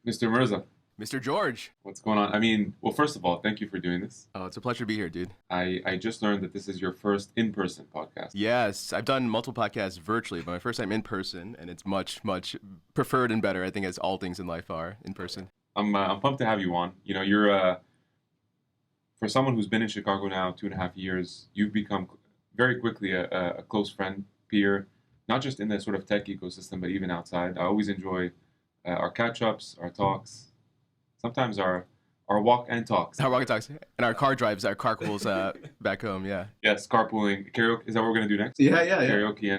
Mr. Mirza, Mr. George. what's going on? Well, first of all, thank you for doing this. Oh, it's a pleasure to be here, dude. I just learned that this is your first in-person podcast. Yes, I've done multiple podcasts virtually, but my first time in person, and it's much, much preferred and better, I think, as all things in life are in person. I'm pumped to have you on. You're for someone who's been in Chicago now 2.5 years, you've become very quickly a close friend, peer, not just in the sort of tech ecosystem, but even outside. I always enjoy our catch-ups, our talks, sometimes our walk and talks. Our walkie talks and our car drives, our carpools back home. Yeah, Yes, carpooling, karaoke. Is that what we're gonna do next? Yeah. Karaoke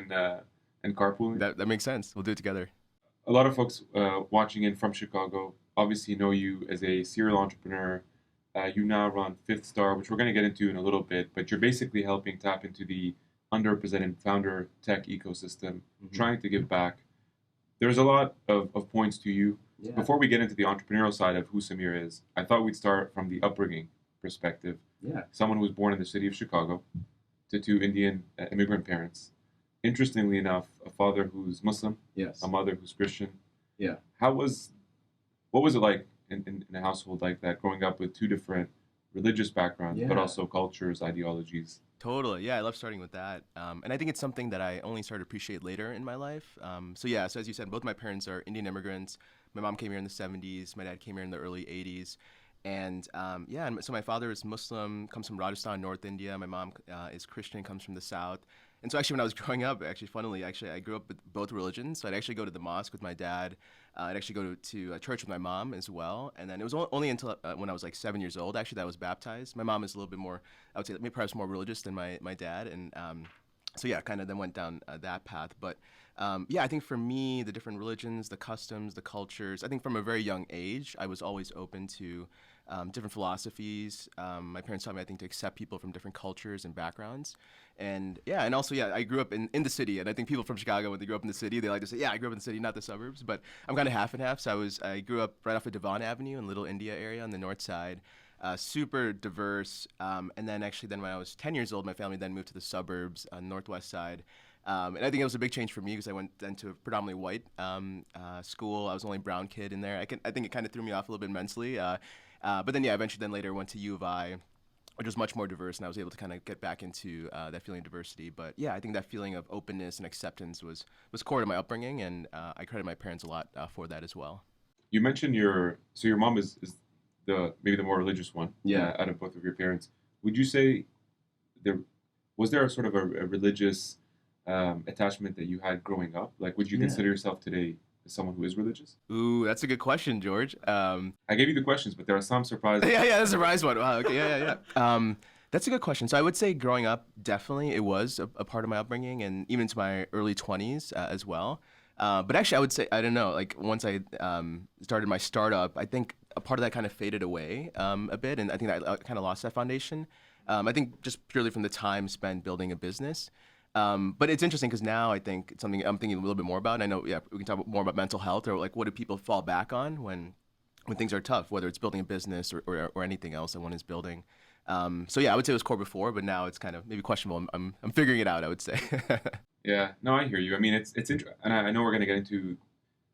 and carpooling. that makes sense. We'll do it together. A lot of folks watching in from Chicago obviously know you as a serial entrepreneur. You now run Fifth Star, which we're going to get into in a little bit, but you're basically helping tap into the underrepresented founder tech ecosystem, trying to give back. There's a lot of points to you. Yeah. Before we get into the entrepreneurial side of who Samir is, I thought we'd start from the upbringing perspective. Yeah. Someone who was born in the city of Chicago to two Indian immigrant parents. Interestingly enough, a father who's Muslim, Yes. a mother who's Christian. Yeah. What was it like in a household like that, growing up with two different religious backgrounds, but Yeah. also cultures, ideologies? Totally. Yeah, I love starting with that. And I think it's something that I only started to appreciate later in my life. So as you said, both my parents are Indian immigrants. My mom came here in the 70s. My dad came here in the early 80s. And so my father is Muslim, comes from Rajasthan, North India. My mom is Christian, comes from the South. And so actually when I was growing up, funnily, I grew up with both religions. So I'd actually go to the mosque with my dad. I'd actually go to church with my mom as well. And then it was only until when I was like 7 years old, actually, that I was baptized. My mom is a little bit more, I would say, maybe perhaps more religious than my dad. And so yeah, kind of then went down that path. But I think for me, the different religions, the customs, the cultures, I think from a very young age, I was always open to different philosophies. My parents taught me, I think, to accept people from different cultures and backgrounds. And also, I grew up in the city. And I think people from Chicago, when they grew up in the city, they like to say, yeah, I grew up in the city, not the suburbs. But I'm kind of half and half. So I grew up right off of Devon Avenue in Little India area on the north side. Super diverse. And then when I was 10 years old, my family then moved to the suburbs on the northwest side. And I think it was a big change for me because I went then to a predominantly white school. I was the only brown kid in there. I think it kind of threw me off a little bit mentally. Eventually then later went to U of I, which was much more diverse, and I was able to kind of get back into that feeling of diversity. But yeah, I think that feeling of openness and acceptance was core to my upbringing, and I credit my parents a lot for that as well. You mentioned your mom is the maybe the more religious one, Yeah. out of both of your parents. Would you say there was there a sort of a religious attachment that you had growing up? Like, would you Yeah. consider yourself today as someone who is religious? Ooh, that's a good question, George. I gave you the questions, but there are some surprises. Yeah, that's a rise one. Wow, okay, yeah. That's a good question. So I would say growing up, definitely it was a part of my upbringing, and even into my early 20s as well. But actually, I would say, I don't know, like once I started my startup, I think a part of that kind of faded away a bit, and I think that I kind of lost that foundation. I think just purely from the time spent building a business. But it's interesting because now I think it's something I'm thinking a little bit more about. And I know, yeah, we can talk more about mental health or like what do people fall back on when things are tough, whether it's building a business or anything else that one is building. I would say it was core before, but now it's kind of maybe questionable. I'm figuring it out, I would say. Yeah, no, I hear you. I mean, it's interesting, and I know we're going to get into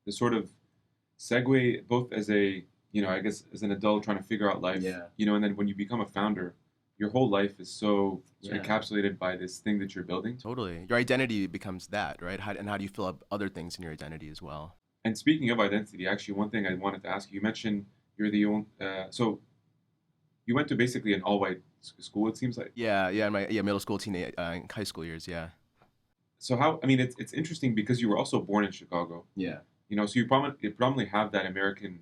the sort of segue both as a I guess as an adult trying to figure out life, Yeah. and then when you become a founder, your whole life is so sort of Yeah. encapsulated by this thing that you're building. Totally. Your identity becomes that, right? And how do you fill up other things in your identity as well? And speaking of identity, actually, one thing I wanted to ask you, you mentioned you're the only, so you went to basically an all-white school, it seems like. In my middle school, teenage, high school years, yeah. So how, I mean, it's interesting because you were also born in Chicago, Yeah. so you probably have that American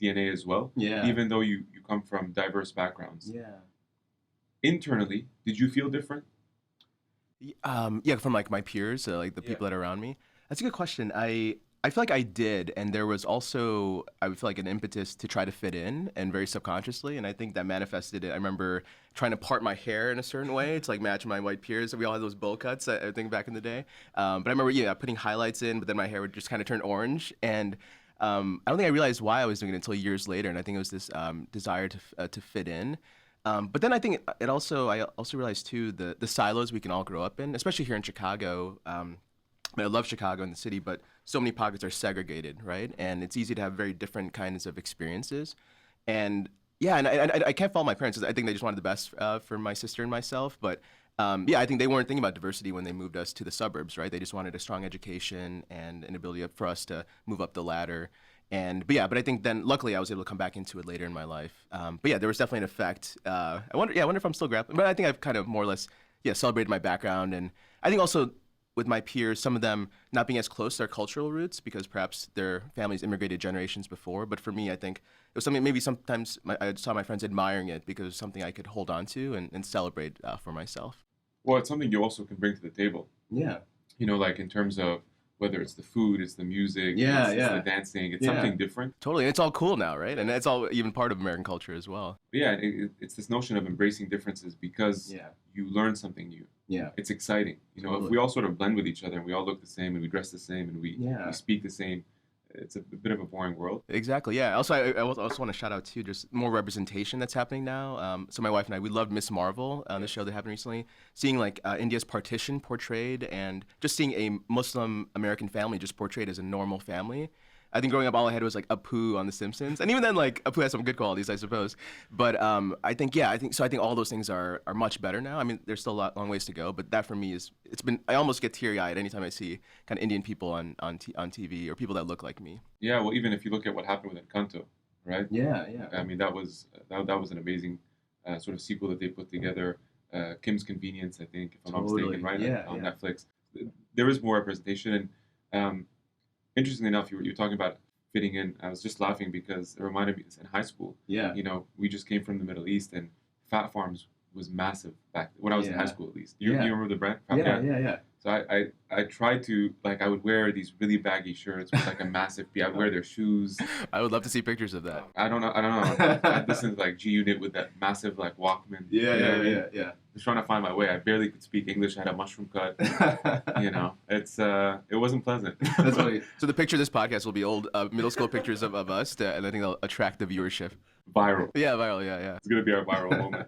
DNA as well, Yeah. even though you come from diverse backgrounds. Yeah. Internally, did you feel different? From like my peers, like the Yeah. people that are around me. That's a good question. I feel like I did, and there was also I would feel like an impetus to try to fit in, and very subconsciously, and I think that manifested it. I remember trying to part my hair in a certain way to like match my white peers. We all had those bowl cuts, I think, back in the day. But I remember, putting highlights in, but then my hair would just kind of turn orange, and I don't think I realized why I was doing it until years later, and I think it was this desire to fit in. But then I think I also realized too the silos we can all grow up in, especially here in Chicago. I love Chicago and the city, but so many pockets are segregated, right? And it's easy to have very different kinds of experiences. And yeah, and I can't fault my parents 'cause I think they just wanted the best for my sister and myself. But yeah, I think they weren't thinking about diversity when they moved us to the suburbs, right? They just wanted a strong education and an ability for us to move up the ladder. And but yeah, but I think then luckily I was able to come back into it later in my life. But yeah, there was definitely an effect. I wonder if I'm still grappling. But I think I've kind of more or less celebrated my background, and I think also with my peers, some of them not being as close to their cultural roots because perhaps their families immigrated generations before. But for me, I think it was something maybe sometimes I saw my friends admiring it because it was something I could hold on to and celebrate for myself. Well, it's something you also can bring to the table. Yeah. Like in terms of whether it's the food, it's the music, it's the dancing, it's something different. Totally. It's all cool now, right? And it's all even part of American culture as well. But yeah, it's this notion of embracing differences because you learn something new. Yeah. It's exciting. If we all sort of blend with each other and we all look the same and we dress the same and we speak the same, it's a bit of a boring world. Exactly. Yeah. Also, I also want to shout out too, just more representation that's happening now. So my wife and I, we loved Miss Marvel, the show that happened recently. Seeing like India's partition portrayed, and just seeing a Muslim American family just portrayed as a normal family. I think growing up, all I had was like Apu on The Simpsons, and even then, like Apu has some good qualities, I suppose. But I think all those things are much better now. I mean, there's still a long ways to go, but that for me I almost get teary eyed anytime I see kind of Indian people on TV or people that look like me. Yeah, well, even if you look at what happened with Encanto, right? Yeah. I mean, that was an amazing sort of sequel that they put together. Kim's Convenience, I think, if I'm not mistaken, right? On Netflix. There is more representation, and interestingly enough, you were talking about fitting in. I was just laughing because it reminded me in high school. Yeah. We just came from the Middle East, and Fat Farms was massive back when I was in high school, at least. Do you remember the brand? Yeah. So I tried to, like, I would wear these really baggy shirts with like a massive I'd wear their shoes. I would love to see pictures of that. I don't know. I listened to like G Unit with that massive like Walkman. Yeah. Just trying to find my way. I barely could speak English. I had a mushroom cut. It wasn't pleasant. That's funny. So the picture of this podcast will be old middle school pictures of us, and I think they'll attract the viewership. Viral. Yeah, viral. Yeah. It's gonna be our viral moment.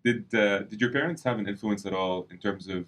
Did your parents have an influence at all in terms of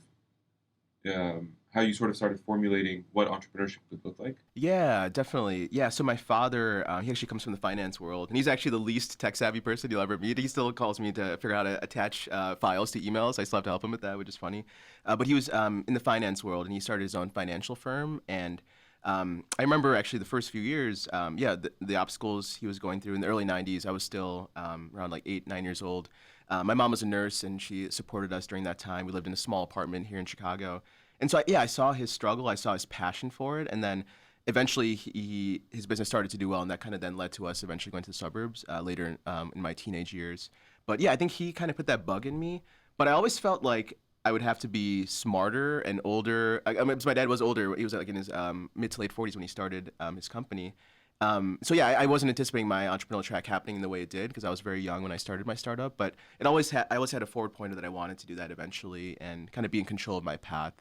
how you sort of started formulating what entrepreneurship would look like? Yeah, definitely. Yeah, so my father, he actually comes from the finance world, and he's actually the least tech-savvy person you'll ever meet. He still calls me to figure out how to attach files to emails. I still have to help him with that, which is funny. But he was in the finance world, and he started his own financial firm. And I remember actually the first few years, the obstacles he was going through in the early 90s. I was still around like 8, 9 years old. My mom was a nurse, and she supported us during that time. We lived in a small apartment here in Chicago. And so, I saw his struggle. I saw his passion for it. And then eventually his business started to do well. And that kind of then led to us eventually going to the suburbs later in my teenage years. But yeah, I think he kind of put that bug in me. But I always felt like I would have to be smarter and older. I mean, my dad was older. He was like in his mid to late 40s when he started his company. So yeah, I wasn't anticipating my entrepreneurial track happening in the way it did because I was very young when I started my startup. But I always had a forward pointer that I wanted to do that eventually and kind of be in control of my path.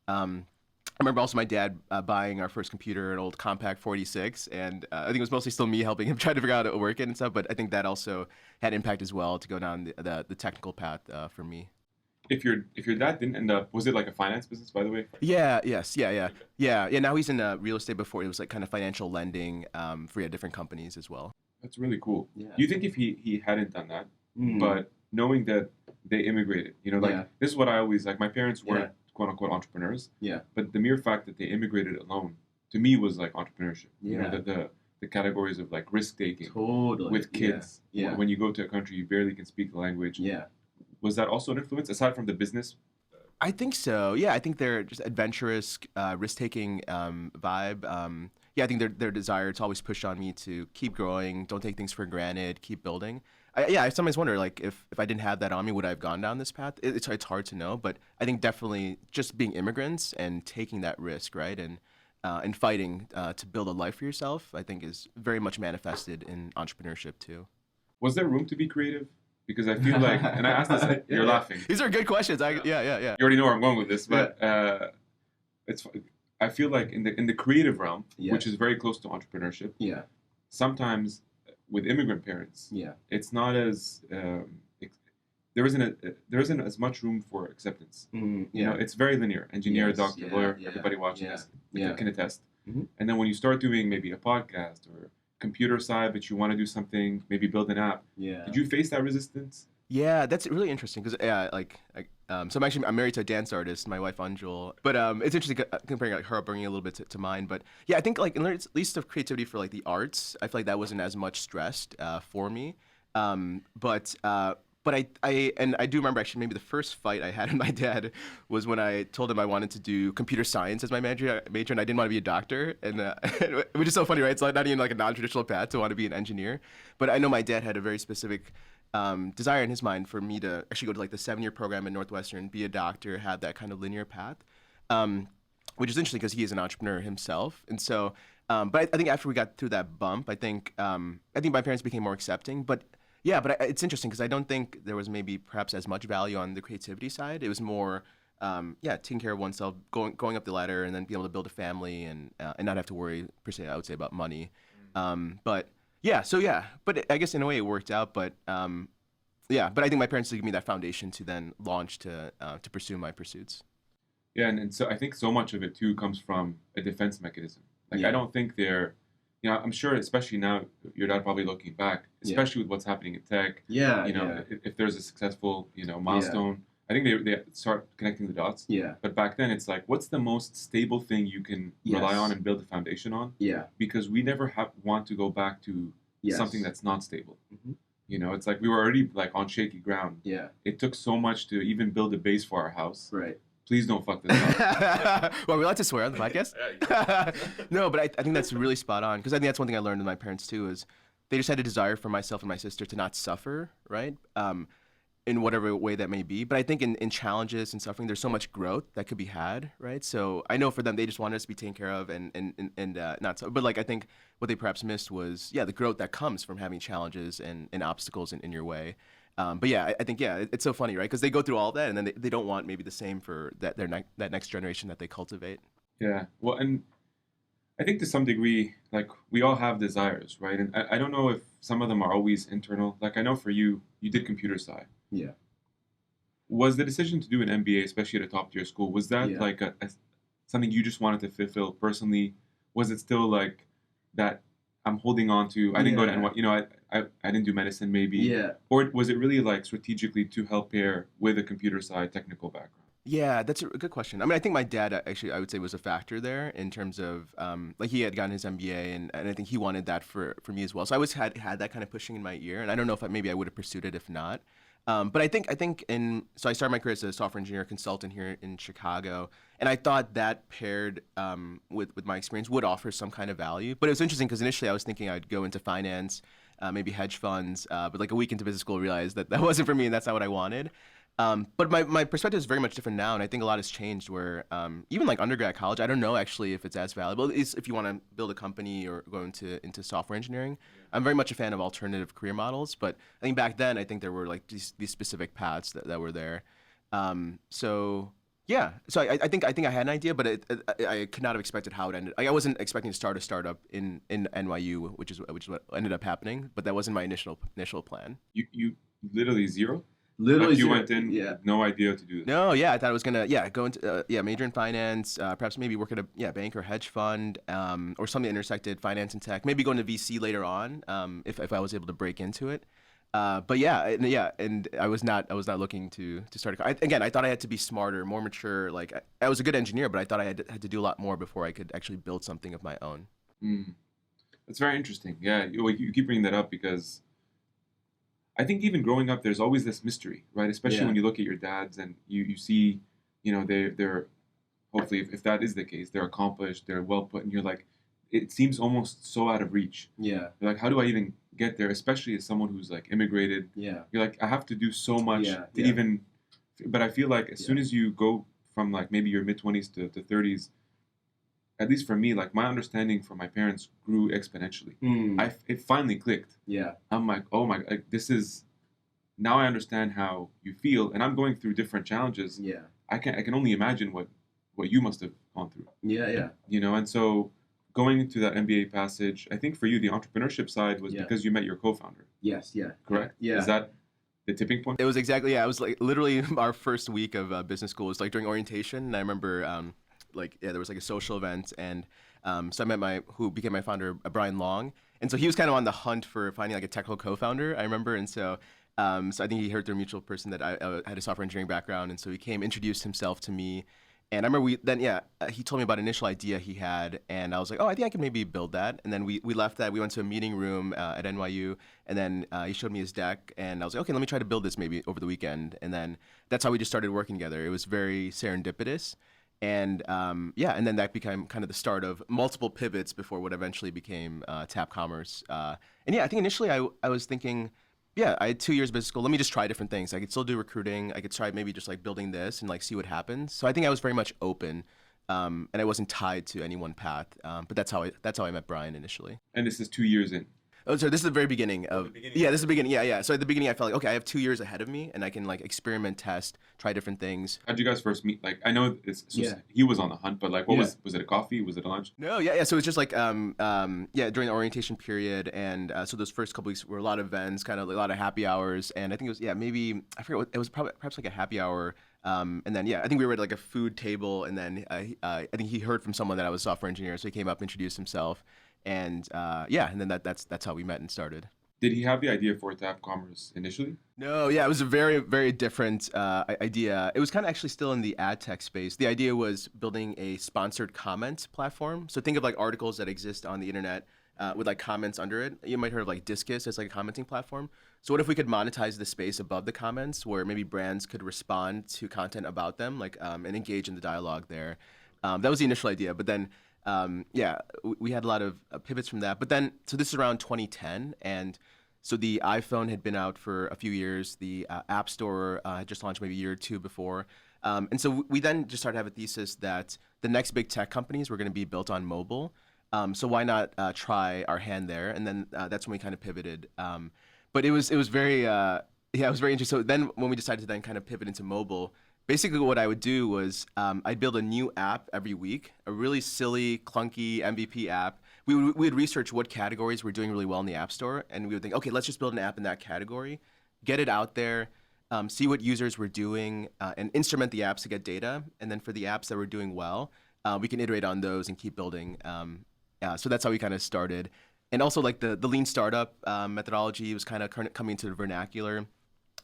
I remember also my dad buying our first computer, an old Compaq 46, and I think it was mostly still me helping him try to figure out how to work it and stuff. But I think that also had impact as well to go down the technical path for me. If your dad didn't end up, was it like a finance business, by the way? Yeah. Now he's in real estate. Before it was like kind of financial lending for different companies as well. That's really cool. Yeah. Do you think if he hadn't done that, but knowing that they immigrated, this is what I always like. My parents weren't quote unquote entrepreneurs. Yeah. But the mere fact that they immigrated alone, to me, was like entrepreneurship. Yeah. The categories of like risk taking. Totally. With kids. Yeah. When you go to a country you barely can speak the language. Yeah. Was that also an influence aside from the business? I think so. Yeah, I think they're just adventurous, risk-taking vibe. I think their desire to always push on me to keep growing, don't take things for granted, keep building. I sometimes wonder, like, if I didn't have that on me, would I have gone down this path? It's hard to know, but I think definitely just being immigrants and taking that risk, right, and fighting to build a life for yourself, I think is very much manifested in entrepreneurship too. Was there room to be creative? Because I feel like, and I asked this, you're laughing. These are good questions. Yeah. You already know where I'm going with this, but I feel like in the creative realm, which is very close to entrepreneurship, sometimes with immigrant parents, it's not as there isn't as much room for acceptance. Mm, You know, yeah. it's very linear. Engineer, Yes, doctor, yeah, lawyer, yeah, everybody watching yeah, this yeah. can attest. Mhm. And then when you start doing maybe a podcast or computer side, but you want to do something, maybe build an app, Yeah. did you face that resistance? Yeah, that's really interesting because so I'm married to a dance artist, my wife Anjul. But it's interesting comparing like her upbringing a little bit to mine. But yeah, I think like at least of creativity for like the arts, I feel like that wasn't as much stressed for me. But I do remember actually maybe the first fight I had with my dad was when I told him I wanted to do computer science as my major and I didn't want to be a doctor, and which is so funny, right? It's like not even like a non-traditional path to want to be an engineer. But I know my dad had a very specific desire in his mind for me to actually go to like the 7-year program in Northwestern, be a doctor, have that kind of linear path, which is interesting because he is an entrepreneur himself. And so, but I think after we got through that bump, I think my parents became more accepting. But yeah, but it's interesting because I don't think there was maybe perhaps as much value on the creativity side. It was more, yeah, taking care of oneself, going up the ladder, and then being able to build a family and not have to worry per se, I would say, about money. But yeah, so yeah, but I guess in a way it worked out. But yeah, but I think my parents did give me that foundation to then launch to pursue my pursuits. Yeah, and so I think so much of it too comes from a defense mechanism. Like I Yeah. don't think they're, you know, I'm sure especially now your dad probably looking back, Yeah. especially with what's happening in tech. Yeah, You know, yeah, if there's a successful, you know, milestone, I think they start connecting the dots. yeah, But back then it's like, what's the most stable thing you can rely on yes, and build a foundation on? yeah, Because we never want to go back to something yes, that's not stable. hmm, You know, it's like we were already like on shaky ground. yeah, It took so much to even build a base for our house. right. Please don't fuck this up. Well, we like to swear on the podcast. Yeah, No, but I think that's really spot on because I think that's one thing I learned with my parents too is they just had a desire for myself and my sister to not suffer, right? In whatever way that may be. But I think in challenges and suffering, there's so much growth that could be had, right? So I know for them, they just wanted us to be taken care of and not so. But like I think what they perhaps missed was the growth that comes from having challenges and obstacles in your way. But yeah, I think it's so funny, right? Because they go through all that and then they don't want maybe the same for that next generation that they cultivate. yeah. Well, and I think to some degree, like we all have desires, right? And I don't know if some of them are always internal. Like I know for you, you did computer sci. Yeah. Was the decision to do an MBA, especially at a top tier school, was that Yeah. like something you just wanted to fulfill personally? Was it still like that I'm holding on to? I didn't go to Yeah. NY, you know, I didn't do medicine maybe. Yeah. Or was it really like strategically to help pair with a computer sci technical background? Yeah, that's a good question. I mean, I think my dad actually, I would say, was a factor there in terms of like he had gotten his MBA, and I think he wanted that for me as well. So I always had that kind of pushing in my ear, and I don't know if maybe I would have pursued it if not. But I think so I started my career as a software engineer consultant here in Chicago, and I thought that paired with my experience would offer some kind of value. But it was interesting because initially I was thinking I'd go into finance, maybe hedge funds, but like a week into business school, realized that wasn't for me, and that's not what I wanted. But my perspective is very much different now, and I think a lot has changed. Where even like undergrad college, I don't know actually if it's as valuable. It's if you want to build a company or go into software engineering. I'm very much a fan of alternative career models, but I think back then I think there were like these specific paths that were there. So yeah, so I think I had an idea, but I could not have expected how it ended. Like, I wasn't expecting to start a startup in NYU, which is what ended up happening. But that wasn't my initial plan. You literally zero? Literally Like you zero. went in, Yeah. no idea to do this. No, yeah, I thought I was gonna, go into, major in finance, perhaps maybe work at a bank or hedge fund, or something that intersected finance and tech. Maybe go into VC later on, if I was able to break into it. But and I was not looking to start. Again, I thought I had to be smarter, more mature. Like I was a good engineer, but I thought I had to do a lot more before I could actually build something of my own. Mm. That's very interesting. Yeah, you keep bringing that up because I think even growing up, there's always this mystery, right? Especially Yeah. when you look at your dads and you see, you know, they're hopefully if that is the case, they're accomplished, they're well put, and you're like, it seems almost so out of reach. Yeah, You're like, how do I even get there? Especially as someone who's like immigrated, yeah, you're like, I have to do so much Yeah, to yeah. even. But I feel like as Yeah. soon as you go from like maybe your mid 20s to 30s, at least for me, like my understanding from my parents grew exponentially. It finally clicked. yeah, I'm like, oh my, like, this is, now I understand how you feel, and I'm going through different challenges. yeah, I can only imagine what you must have gone through, yeah. you know. And so going into that MBA passage, I think for you the entrepreneurship side was Yeah. because you met your co-founder, Yes, yeah, correct? yeah. Is that the tipping point? It was exactly, yeah. It was like literally our first week of business school. It was like during orientation, and I remember there was like a social event, and so I met who became my founder, Brian Long, and so he was kind of on the hunt for finding like a technical co-founder. I remember, and so I think he heard through a mutual person that I had a software engineering background, and so he came, introduced himself to me. And I remember he told me about an initial idea he had, and I was like, oh, I think I can maybe build that. And then we left that. We went to a meeting room at NYU, and then he showed me his deck, and I was like, okay, let me try to build this maybe over the weekend. And then that's how we just started working together. It was very serendipitous. And and then that became kind of the start of multiple pivots before what eventually became TapCommerce. And yeah, I think initially I was thinking, yeah, I had 2 years of business school. Let me just try different things. I could still do recruiting. I could try maybe just like building this and like see what happens. So I think I was very much open, and I wasn't tied to any one path. But that's how I met Brian initially. And this is 2 years in. Oh, sorry. This is the very beginning of. Beginning? Yeah, this is the beginning. Yeah. So at the beginning, I felt like, okay, I have 2 years ahead of me, and I can like experiment, test, try different things. How'd you guys first meet? Like, I know he was on the hunt, but like, what was it a coffee? Was it a lunch? No, yeah. So it was just like during the orientation period, and so those first couple weeks were a lot of events, kind of like a lot of happy hours, and I think it was maybe I forget what it was, perhaps like a happy hour. And then I think we were at like a food table, and then I think he heard from someone that I was a software engineer, so he came up, introduced himself, and and then that's how we met and started. Did he have the idea for TapCommerce initially? No, yeah, it was a very, very different idea. It was kind of actually still in the ad tech space. The idea was building a sponsored comment platform. So think of like articles that exist on the internet with like comments under it. You might heard of like Discus as like a commenting platform. So what if we could monetize the space above the comments where maybe brands could respond to content about them, like and engage in the dialogue there. That was the initial idea, but then we had a lot of pivots from that. But then, so this is around 2010, and so the iPhone had been out for a few years. The App Store had just launched maybe a year or two before. And so we then just started to have a thesis that the next big tech companies were going to be built on mobile. So why not try our hand there? And then that's when we kind of pivoted. But it was very, it was very interesting. So then when we decided to then kind of pivot into mobile, basically what I would do was I'd build a new app every week, a really silly, clunky MVP app. We would research what categories were doing really well in the App Store, and we would think, okay, let's just build an app in that category, get it out there, see what users were doing, and instrument the apps to get data. And then for the apps that were doing well, we can iterate on those and keep building. So that's how we kind of started. And also like the lean startup methodology was kind of coming into the vernacular.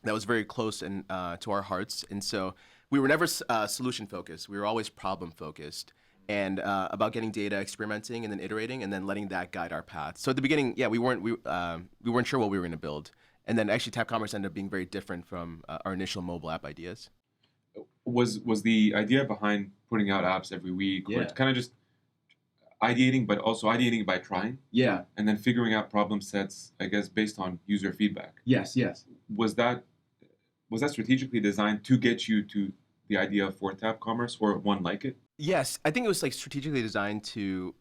That was very close and to our hearts. And so we were never solution focused. We were always problem focused. And about getting data, experimenting, and then iterating, and then letting that guide our path. So at the beginning, we weren't sure what we were going to build, and then actually TapCommerce ended up being very different from our initial mobile app ideas. Was the idea behind putting out apps every week, or kind of just ideating, but also ideating by trying? Yeah. And then figuring out problem sets, I guess, based on user feedback. Yes. Was that strategically designed to get you to the idea for TapCommerce or one like it? Yes, I think it was like strategically designed to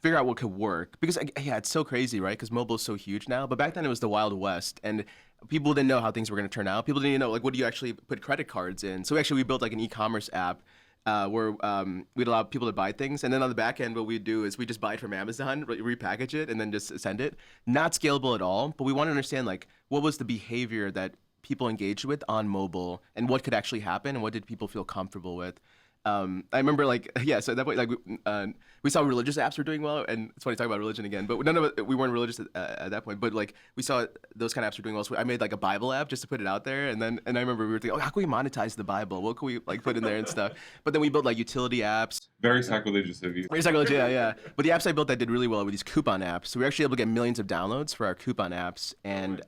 figure out what could work, because it's so crazy, right? Because mobile is so huge now, but back then it was the Wild West, and people didn't know how things were going to turn out. People didn't even know like what do you actually put credit cards in. So we built like an e-commerce app where we'd allow people to buy things, and then on the back end, what we'd do is we just buy it from Amazon, repackage it, and then just send it. Not scalable at all, but we want to understand like what was the behavior that people engaged with on mobile, and what could actually happen, and what did people feel comfortable with. I remember so at that point, we saw religious apps were doing well, and it's funny to talk about religion again, but none of it, we weren't religious at that point, but like we saw those kind of apps were doing well. So I made like a Bible app just to put it out there, and I remember we were thinking, how can we monetize the Bible? What can we like put in there and stuff? But then we built like utility apps. Very sacrilegious of you. Very sacrilegious, yeah. But the apps I built that did really well were these coupon apps. So we were actually able to get millions of downloads for our coupon apps, and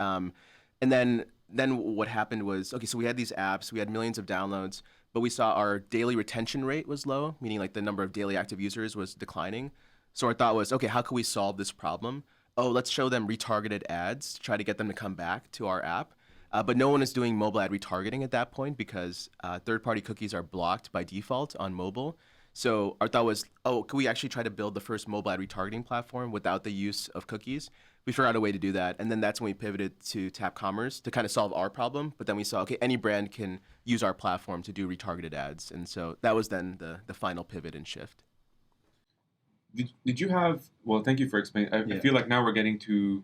then what happened was, okay, so we had these apps, we had millions of downloads, but we saw our daily retention rate was low, meaning like the number of daily active users was declining. So our thought was, okay, how can we solve this problem? Oh, let's show them retargeted ads to try to get them to come back to our app. But no one is doing mobile ad retargeting at that point because third-party cookies are blocked by default on mobile. So our thought was, could we actually try to build the first mobile ad retargeting platform without the use of cookies? We figured out a way to do that, and then that's when we pivoted to TapCommerce to kind of solve our problem. But then we saw, okay, any brand can use our platform to do retargeted ads, and so that was then the final pivot and shift. Did you have? Well, thank you for explaining. I feel like now we're getting to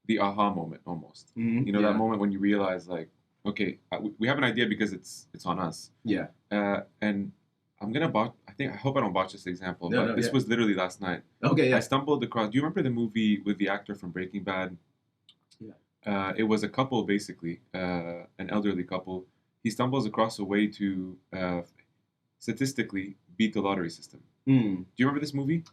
the aha moment almost. Mm-hmm. That moment when you realize like, okay, we have an idea because it's on us. Yeah. And I'm gonna botch. I hope I don't botch this example, No, but no, this yeah. was literally last night. Okay, yeah. I stumbled across. Do you remember the movie with the actor from Breaking Bad? Yeah. It was a couple, basically, an elderly couple. He stumbles across a way to statistically beat the lottery system. Mm. Do you remember this movie?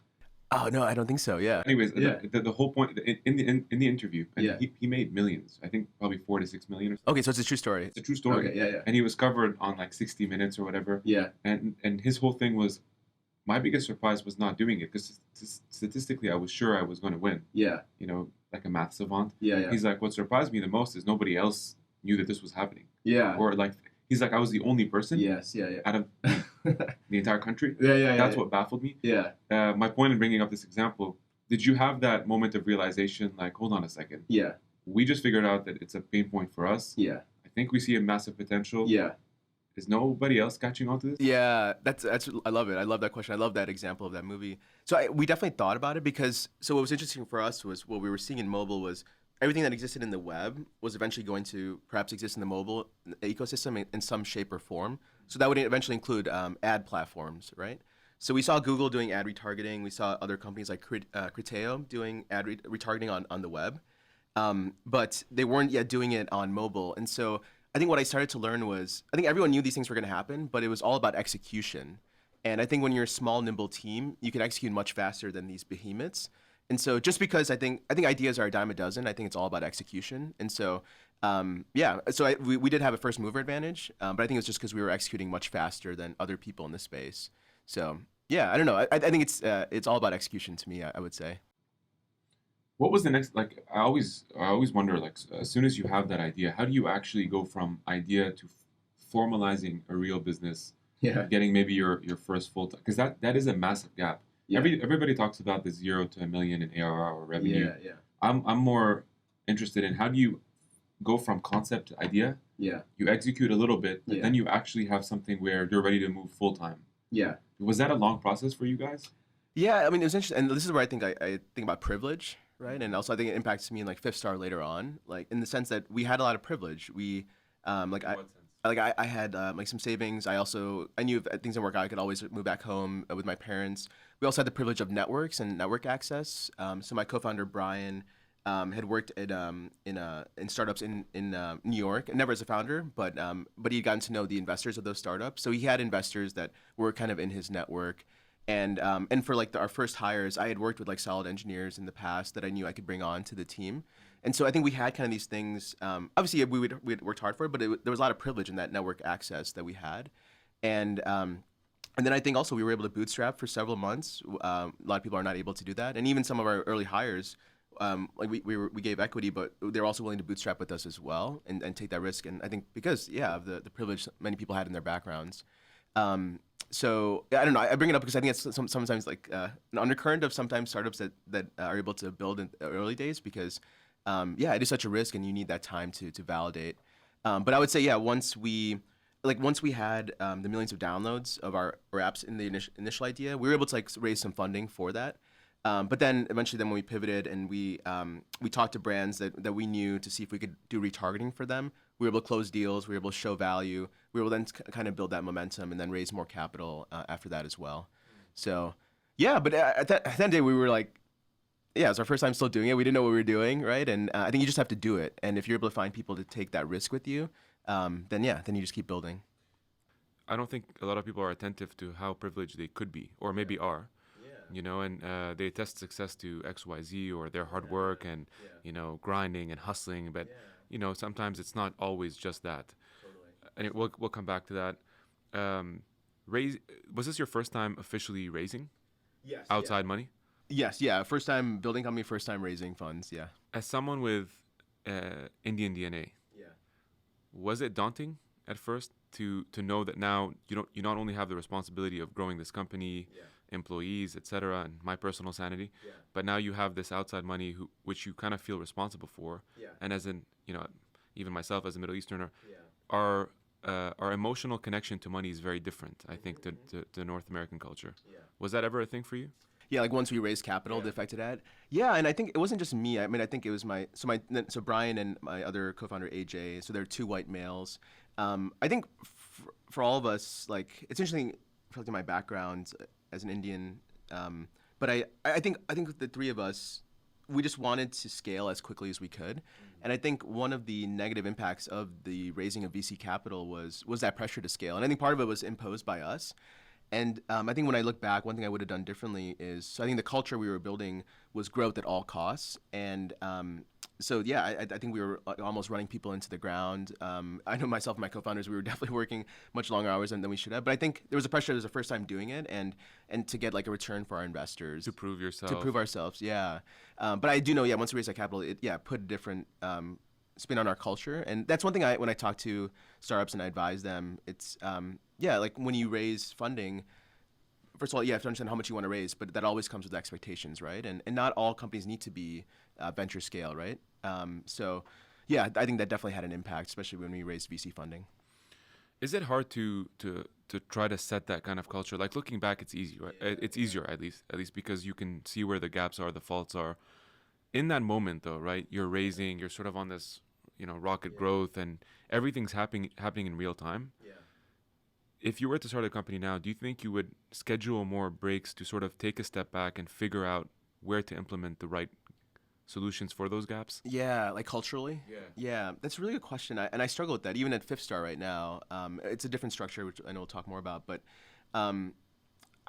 Oh no, I don't think so. Yeah. Anyways, Yeah. the whole point in the interview, and Yeah. he made millions. I think probably 4 to 6 million or something. Okay, so it's a true story. It's a true story. Okay, yeah, yeah. And he was covered on like 60 Minutes or whatever. Yeah. And his whole thing was, my biggest surprise was not doing it because statistically I was sure I was going to win. Yeah. You know, like a math savant. Yeah, yeah. He's like, what surprised me the most is nobody else knew that this was happening. Yeah. Or like, he's like, I was the only person. Yes. Yeah. Yeah. Out of the entire country. Yeah. Yeah. That's what baffled me. Yeah. My point in bringing up this example. Did you have that moment of realization, like, hold on a second? Yeah. We just figured out that it's a pain point for us. Yeah. I think we see a massive potential. Yeah. Is nobody else catching on to this? Yeah, that's I love it. I love that question. I love that example of that movie. So we definitely thought about it because what was interesting for us was what we were seeing in mobile was everything that existed in the web was eventually going to perhaps exist in the mobile ecosystem in some shape or form. So that would eventually include ad platforms, right? So we saw Google doing ad retargeting. We saw other companies like Criteo doing ad retargeting on the web, but they weren't yet doing it on mobile. And so I think what I started to learn was, I think everyone knew these things were going to happen, but it was all about execution. And I think when you're a small, nimble team, you can execute much faster than these behemoths. And so just because I think ideas are a dime a dozen, I think it's all about execution. And so, we did have a first mover advantage, but I think it's just because we were executing much faster than other people in the space. So yeah, I don't know. I think it's all about execution to me, I would say. What was the next? Like, I always wonder, like, as soon as you have that idea, how do you actually go from idea to formalizing a real business? Yeah. Getting maybe your first full time, because that is a massive gap. Yeah. Everybody talks about the 0 to $1 million in ARR or revenue. Yeah, yeah. I'm more interested in how do you go from concept to idea? Yeah. You execute a little bit, but Yeah. then you actually have something where you're ready to move full time. Yeah. Was that a long process for you guys? Yeah, I mean, it was interesting, and this is where I think I think about privilege, right? And also I think it impacts me in like Fifth Star later on, like in the sense that we had a lot of privilege. We, like I. What sense? Like I had like some savings. I knew if things didn't work out, I could always move back home with my parents. We also had the privilege of networks and network access. So my co-founder Brian had worked at in startups in New York, never as a founder, but he'd gotten to know the investors of those startups. So he had investors that were kind of in his network. And for like our first hires, I had worked with like solid engineers in the past that I knew I could bring on to the team. And so I think we had kind of these things. Obviously, we'd worked hard for it, but there was a lot of privilege in that network access that we had. And then I think also we were able to bootstrap for several months. A lot of people are not able to do that. And even some of our early hires, like we gave equity, but they were also willing to bootstrap with us as well and take that risk. And I think because, of the privilege many people had in their backgrounds. So I don't know. I bring it up because I think it's sometimes like an undercurrent of sometimes startups that are able to build in the early days because it is such a risk and you need that time to validate. But I would say, once we had the millions of downloads of our apps in the initial idea, we were able to like raise some funding for that. But then eventually when we pivoted and we talked to brands that we knew to see if we could do retargeting for them, we were able to close deals, we were able to show value, we were able then to kind of build that momentum and then raise more capital after that as well. So but at the end of the day, we were like, it was our first time still doing it. We didn't know what we were doing, right? And I think you just have to do it. And if you're able to find people to take that risk with you, then you just keep building. I don't think a lot of people are attentive to how privileged they could be, or maybe are. And they attest success to X, Y, Z, or their hard work and, grinding and hustling. But, sometimes it's not always just that. Totally. And we'll come back to that. Was this your first time officially raising? Yes. Outside money? Yes, yeah. First time building company, first time raising funds, yeah. As someone with Indian DNA, was it daunting at first to know that now you not only have the responsibility of growing this company, employees, etc., and my personal sanity, but now you have this outside money which you kind of feel responsible for, and as in even myself as a Middle Easterner, our emotional connection to money is very different, I think, to North American culture. Was that ever a thing for you? Yeah, like once we raised capital, the affected ad. Yeah, and I think it wasn't just me. I mean, I think it was so Brian and my other co-founder AJ. So they're two white males. I think for all of us, like it's interesting reflecting my background as an Indian. But I think the three of us, we just wanted to scale as quickly as we could. And I think one of the negative impacts of the raising of VC capital was that pressure to scale. And I think part of it was imposed by us. And I think when I look back, one thing I would have done differently is, so I think the culture we were building was growth at all costs. And so, yeah, I think we were almost running people into the ground. I know myself and my co-founders, we were definitely working much longer hours than we should have. But I think there was a pressure. It was the first time doing it, and to get like a return for our investors. To prove yourself. To prove ourselves, yeah. But I do know, yeah, once we raised that capital, it put a different spin on our culture. And that's one thing when I talk to startups and I advise them, it's, like when you raise funding, first of all, you have to understand how much you want to raise, but that always comes with expectations, right? And not all companies need to be venture scale, right? So, yeah, I think that definitely had an impact, especially when we raised VC funding. Is it hard to try to set that kind of culture? Like looking back, it's easy, right? It's easier at least because you can see where the gaps are, the faults are. In that moment, though, right? You're sort of on this, rocket growth, and everything's happening in real time. Yeah. If you were to start a company now, do you think you would schedule more breaks to sort of take a step back and figure out where to implement the right solutions for those gaps? Yeah, like culturally? Yeah, that's a really good question. And I struggle with that, even at Fifth Star right now. It's a different structure, which I know we'll talk more about. But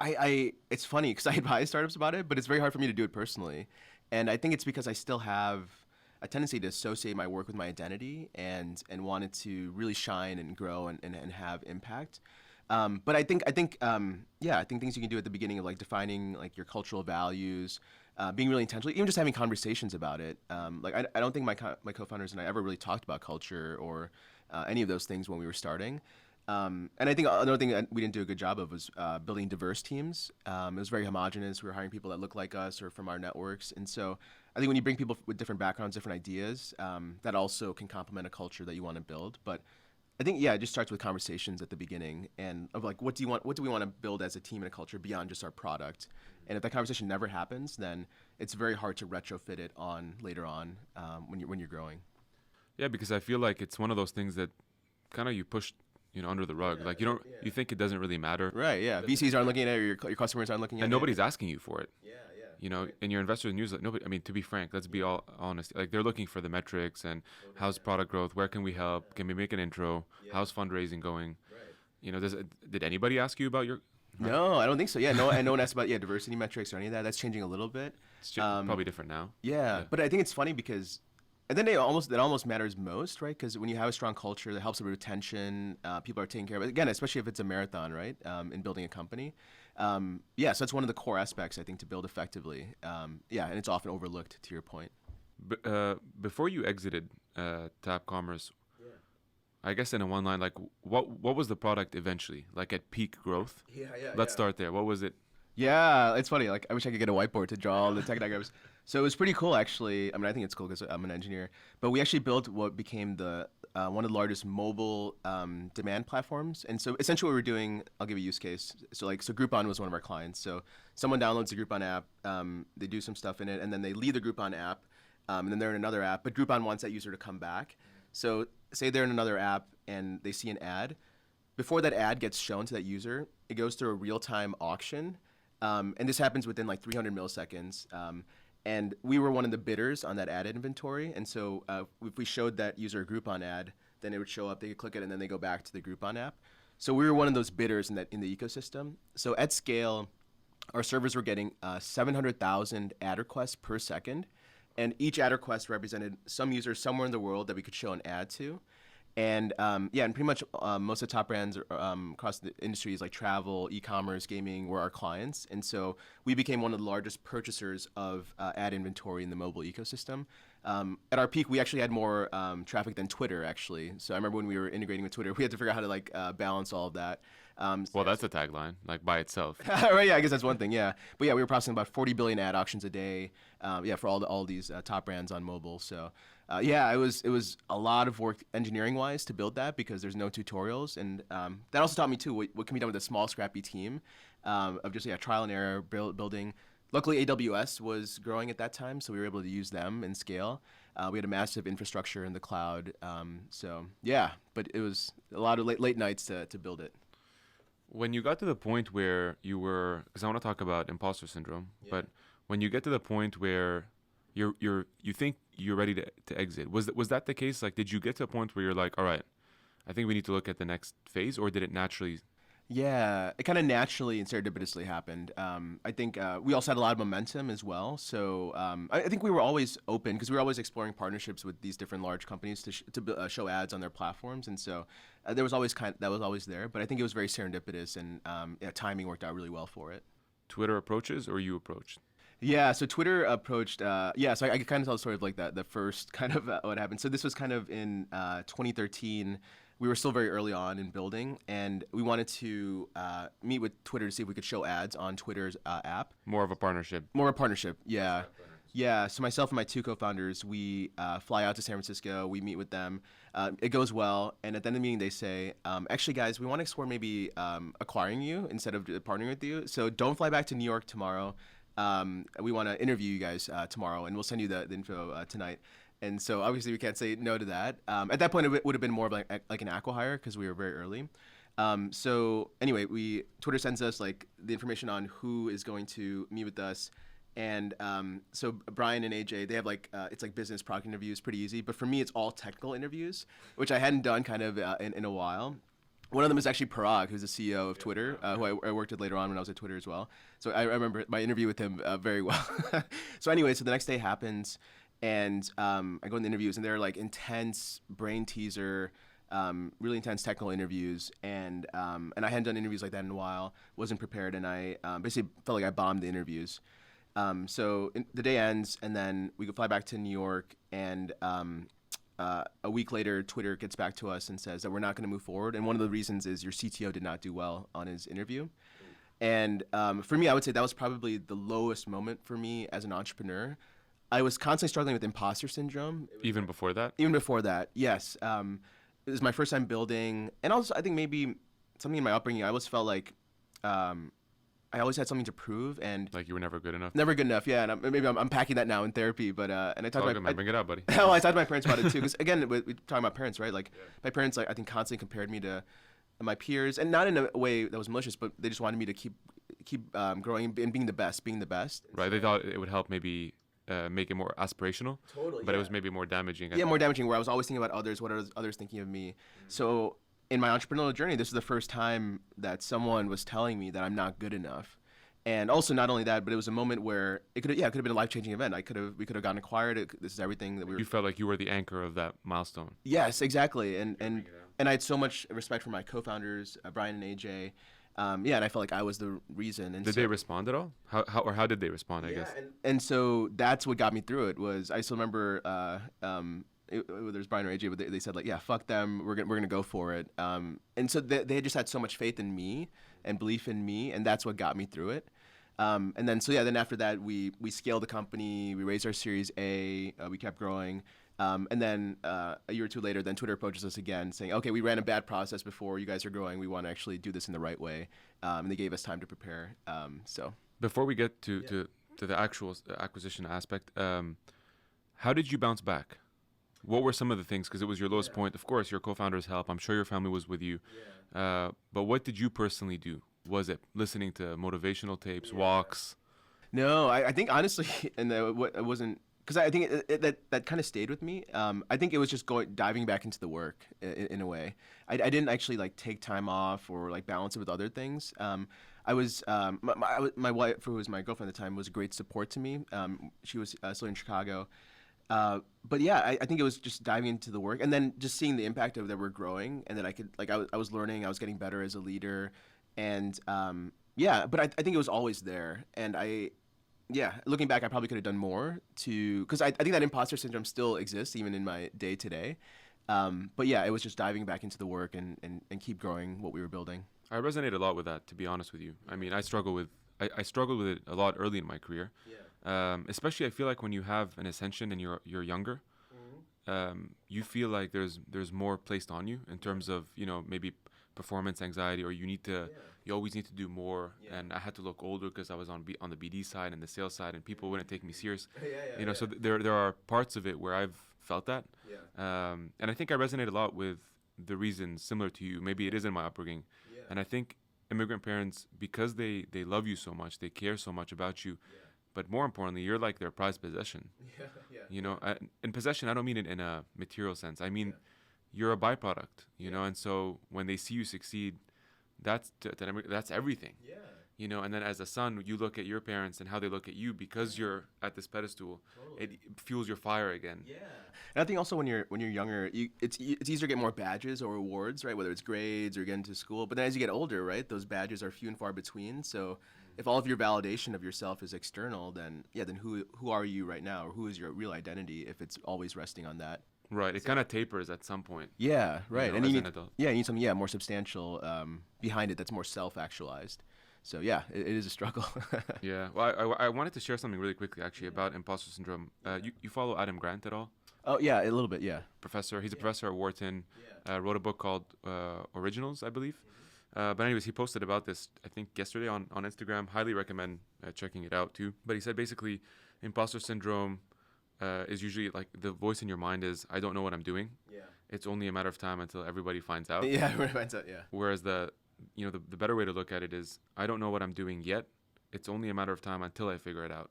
it's funny because I advise startups about it, but it's very hard for me to do it personally. And I think it's because I still have a tendency to associate my work with my identity and want it to really shine and grow and have impact. But I think things you can do at the beginning of like defining like your cultural values, being really intentional, even just having conversations about it. I don't think my co-founders and I ever really talked about culture or any of those things when we were starting. And I think another thing that we didn't do a good job of was building diverse teams. It was very homogenous. We were hiring people that look like us or from our networks. And so I think when you bring people with different backgrounds, different ideas, that also can complement a culture that you want to build. But I think, it just starts with conversations at the beginning and of like, what do we want to build as a team and a culture beyond just our product? And if that conversation never happens, then it's very hard to retrofit it on later on when you're growing. Yeah, because I feel like it's one of those things that kind of you push under the rug. Like you think it doesn't really matter. Right, yeah. VCs aren't looking at it, or your customers aren't looking at it. And nobody's asking you for it. Yeah. In your investors news, like nobody, I mean, to be frank, let's be all honest. Like they're looking for the metrics and how's product growth, where can we help, can we make an intro, how's fundraising going? Right. Did anybody ask you about your... No, I don't think so. Yeah, no one asked about diversity metrics or any of that. That's changing a little bit. It's probably different now. Yeah, but I think it's funny because... And then that almost matters most, right? Because when you have a strong culture, that helps with retention. People are taken care of. Again, especially if it's a marathon, right? In building a company. So that's one of the core aspects, I think, to build effectively. And it's often overlooked, to your point. Before you exited TapCommerce, I guess in a one line, like what was the product eventually? Like at peak growth? Let's start there. What was it? Yeah, it's funny. Like I wish I could get a whiteboard to draw all the tech diagrams. So it was pretty cool, actually. I mean, I think it's cool because I'm an engineer. But we actually built what became the one of the largest mobile demand platforms. And so essentially what we're doing, I'll give a use case. So Groupon was one of our clients. So someone downloads the Groupon app, they do some stuff in it, and then they leave the Groupon app, and then they're in another app. But Groupon wants that user to come back. So say they're in another app and they see an ad. Before that ad gets shown to that user, it goes through a real-time auction. And this happens within like 300 milliseconds. And we were one of the bidders on that ad inventory. And so if we showed that user a Groupon ad, then it would show up, they could click it, and then they go back to the Groupon app. So we were one of those bidders in the ecosystem. So at scale, our servers were getting 700,000 ad requests per second. And each ad request represented some user somewhere in the world that we could show an ad to. And and pretty much most of the top brands across the industries like travel, e-commerce, gaming were our clients. And so we became one of the largest purchasers of ad inventory in the mobile ecosystem. At our peak, we actually had more traffic than Twitter, actually. So I remember when we were integrating with Twitter, we had to figure out how to balance all of that. That's a tagline, like by itself. Right, yeah, I guess that's one thing, yeah. But yeah, we were processing about 40 billion ad auctions a day, for all these top brands on mobile. So it was a lot of work engineering-wise to build that because there's no tutorials. And that also taught me, too, what can be done with a small, scrappy team of just trial and error, building. Luckily, AWS was growing at that time, so we were able to use them and scale. We had a massive infrastructure in the cloud. So yeah, but it was a lot of late nights to build it. When you got to the point where you were, because I want to talk about imposter syndrome, but when you get to the point where you think you're ready to exit, was that the case? Like, did you get to a point where you're like, all right, I think we need to look at the next phase, or did it naturally? Yeah, it kind of naturally and serendipitously happened. I think we also had a lot of momentum as well. So I think we were always open because we were always exploring partnerships with these different large companies to show ads on their platforms, and so there was always that was always there. But I think it was very serendipitous, and timing worked out really well for it. Twitter approaches or you approached? Yeah, so Twitter approached. So I could kind of tell the story of like the first kind of what happened. So this was kind of in 2013. We were still very early on in building, and we wanted to meet with Twitter to see if we could show ads on Twitter's app. More of a partnership. More of a partnership, yeah. Yeah, so myself and my two co-founders, we fly out to San Francisco, we meet with them. It goes well, and at the end of the meeting, they say, actually, guys, we want to explore maybe acquiring you instead of partnering with you. So don't fly back to New York tomorrow. We want to interview you guys tomorrow, and we'll send you the info tonight. And so obviously we can't say no to that. At that point, it would have been more of like an acqui-hire because we were very early. So anyway, Twitter sends us like the information on who is going to meet with us. And so Brian and AJ, they have like, it's like business product interviews, pretty easy. But for me, it's all technical interviews, which I hadn't done kind of in a while. One of them is actually Parag, who's the CEO of Twitter, who I worked with later on when I was at Twitter as well. So I remember my interview with him very well. So anyway, so the next day happens. And I go in the interviews, and they're like intense brain teaser, really intense technical interviews. And I hadn't done interviews like that in a while, wasn't prepared, and I basically felt like I bombed the interviews. So the day ends, and then we fly back to New York, and a week later, Twitter gets back to us and says that we're not going to move forward. And one of the reasons is your CTO did not do well on his interview. And for me, I would say that was probably the lowest moment for me as an entrepreneur. I was constantly struggling with imposter syndrome. Even before that? Even before that, yes. It was my first time building. And also, I think maybe something in my upbringing, I always felt like I always had something to prove. And like you were never good enough? Never good enough, yeah. And maybe I'm unpacking that now in therapy. But and I talked to bring it up, buddy. Well, I talked to my parents about it too. Because again, we're talking about parents, right? Like my parents, like I think, constantly compared me to my peers. And not in a way that was malicious, but they just wanted me to keep growing and being the best. Right, they thought it would help maybe make it more aspirational. Totally. But it was maybe more damaging. Yeah, more damaging, where I was always thinking about others, what are others thinking of me. So in my entrepreneurial journey, this is the first time that someone was telling me that I'm not good enough. And also, not only that, but it was a moment where it could have been a life-changing event. We could have gotten acquired. This is everything that we were. You felt like you were the anchor of that milestone. Yes, exactly. And I had so much respect for my co-founders, Brian and AJ. And I felt like I was the reason. And did they respond at all? How did they respond, I guess? And so that's what got me through it. Was I still remember whether it's Brian or AJ, but they said like, yeah, fuck them, we're gonna go for it. And so they had just had so much faith in me and belief in me, and that's what got me through it. And then then after that, we scaled the company, we raised our Series A, we kept growing. And then a year or two later, then Twitter approaches us again saying, okay, we ran a bad process before, you guys are growing, we want to actually do this in the right way. And they gave us time to prepare. Before we get to the actual acquisition aspect, how did you bounce back? What were some of the things? Because it was your lowest point. Of course, your co-founders help. I'm sure your family was with you. But what did you personally do? Was it listening to motivational tapes, walks? No, I think honestly, and it wasn't, because I think that kind of stayed with me. I think it was just diving back into the work in a way. I didn't actually like take time off or like balance it with other things. I was my wife, who was my girlfriend at the time, was a great support to me. She was still in Chicago. But yeah, I think it was just diving into the work and then just seeing the impact of that we're growing and that I could I was learning, I was getting better as a leader, and but I think it was always there, and looking back, I probably could have done more because I think that imposter syndrome still exists even in my day to day. But yeah, it was just diving back into the work and keep growing what we were building. I resonate a lot with that, to be honest with you. I mean, I struggled with it a lot early in my career. Especially I feel like when you have an ascension and you're younger, you feel like there's more placed on you in terms of, maybe performance anxiety, or you always need to do more. And I had to look older because I was on the BD side and the sales side, and people wouldn't take me serious. So there are parts of it where I've felt that. And I think I resonate a lot with the reasons similar to you. Maybe it is in my upbringing. And I think immigrant parents, because they love you so much, they care so much about you, but more importantly, you're like their prized possession. In possession, I don't mean it in a material sense. I mean, you're a byproduct, and so when they see you succeed, that's everything. And then as a son, you look at your parents and how they look at you because you're at this pedestal. It fuels your fire again. And I think also when you're younger, it's easier to get more badges or rewards, right? Whether it's grades or getting to school. But then as you get older, right, those badges are few and far between. So if all of your validation of yourself is external, then who are you right now, or who is your real identity if it's always resting on that? Right. It kind of tapers at some point. Yeah. Right. And you need something more substantial behind it that's more self-actualized. So it is a struggle. Yeah. Well, I wanted to share something really quickly actually about imposter syndrome. You follow Adam Grant at all? Oh yeah, a little bit. Yeah. Professor. He's a professor at Wharton. Wrote a book called Originals, I believe. But anyways, he posted about this, I think, yesterday on Instagram. Highly recommend checking it out too. But he said basically, imposter syndrome is usually like the voice in your mind is, I don't know what I'm doing. It's only a matter of time until everybody finds out. Yeah, everybody finds out. Yeah. Whereas the better way to look at it is, I don't know what I'm doing yet. It's only a matter of time until I figure it out.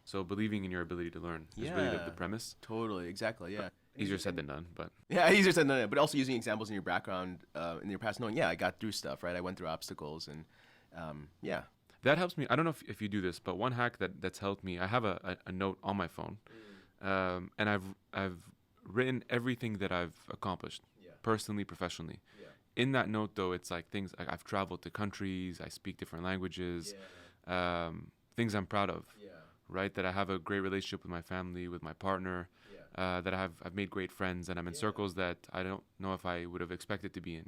So believing in your ability to learn is really the premise. Totally, exactly, yeah. Easier said than done, but... Yeah, easier said than done, but also using examples in your background, in your past, knowing, I got through stuff, right? I went through obstacles, and That helps me. I don't know if you do this, but one hack that's helped me, I have a note on my phone, and I've written everything that I've accomplished, personally, professionally. In that note, though, it's like things like I've traveled to countries, I speak different languages, things I'm proud of, right? That I have a great relationship with my family, with my partner, that I've made great friends, and I'm in circles that I don't know if I would have expected to be in,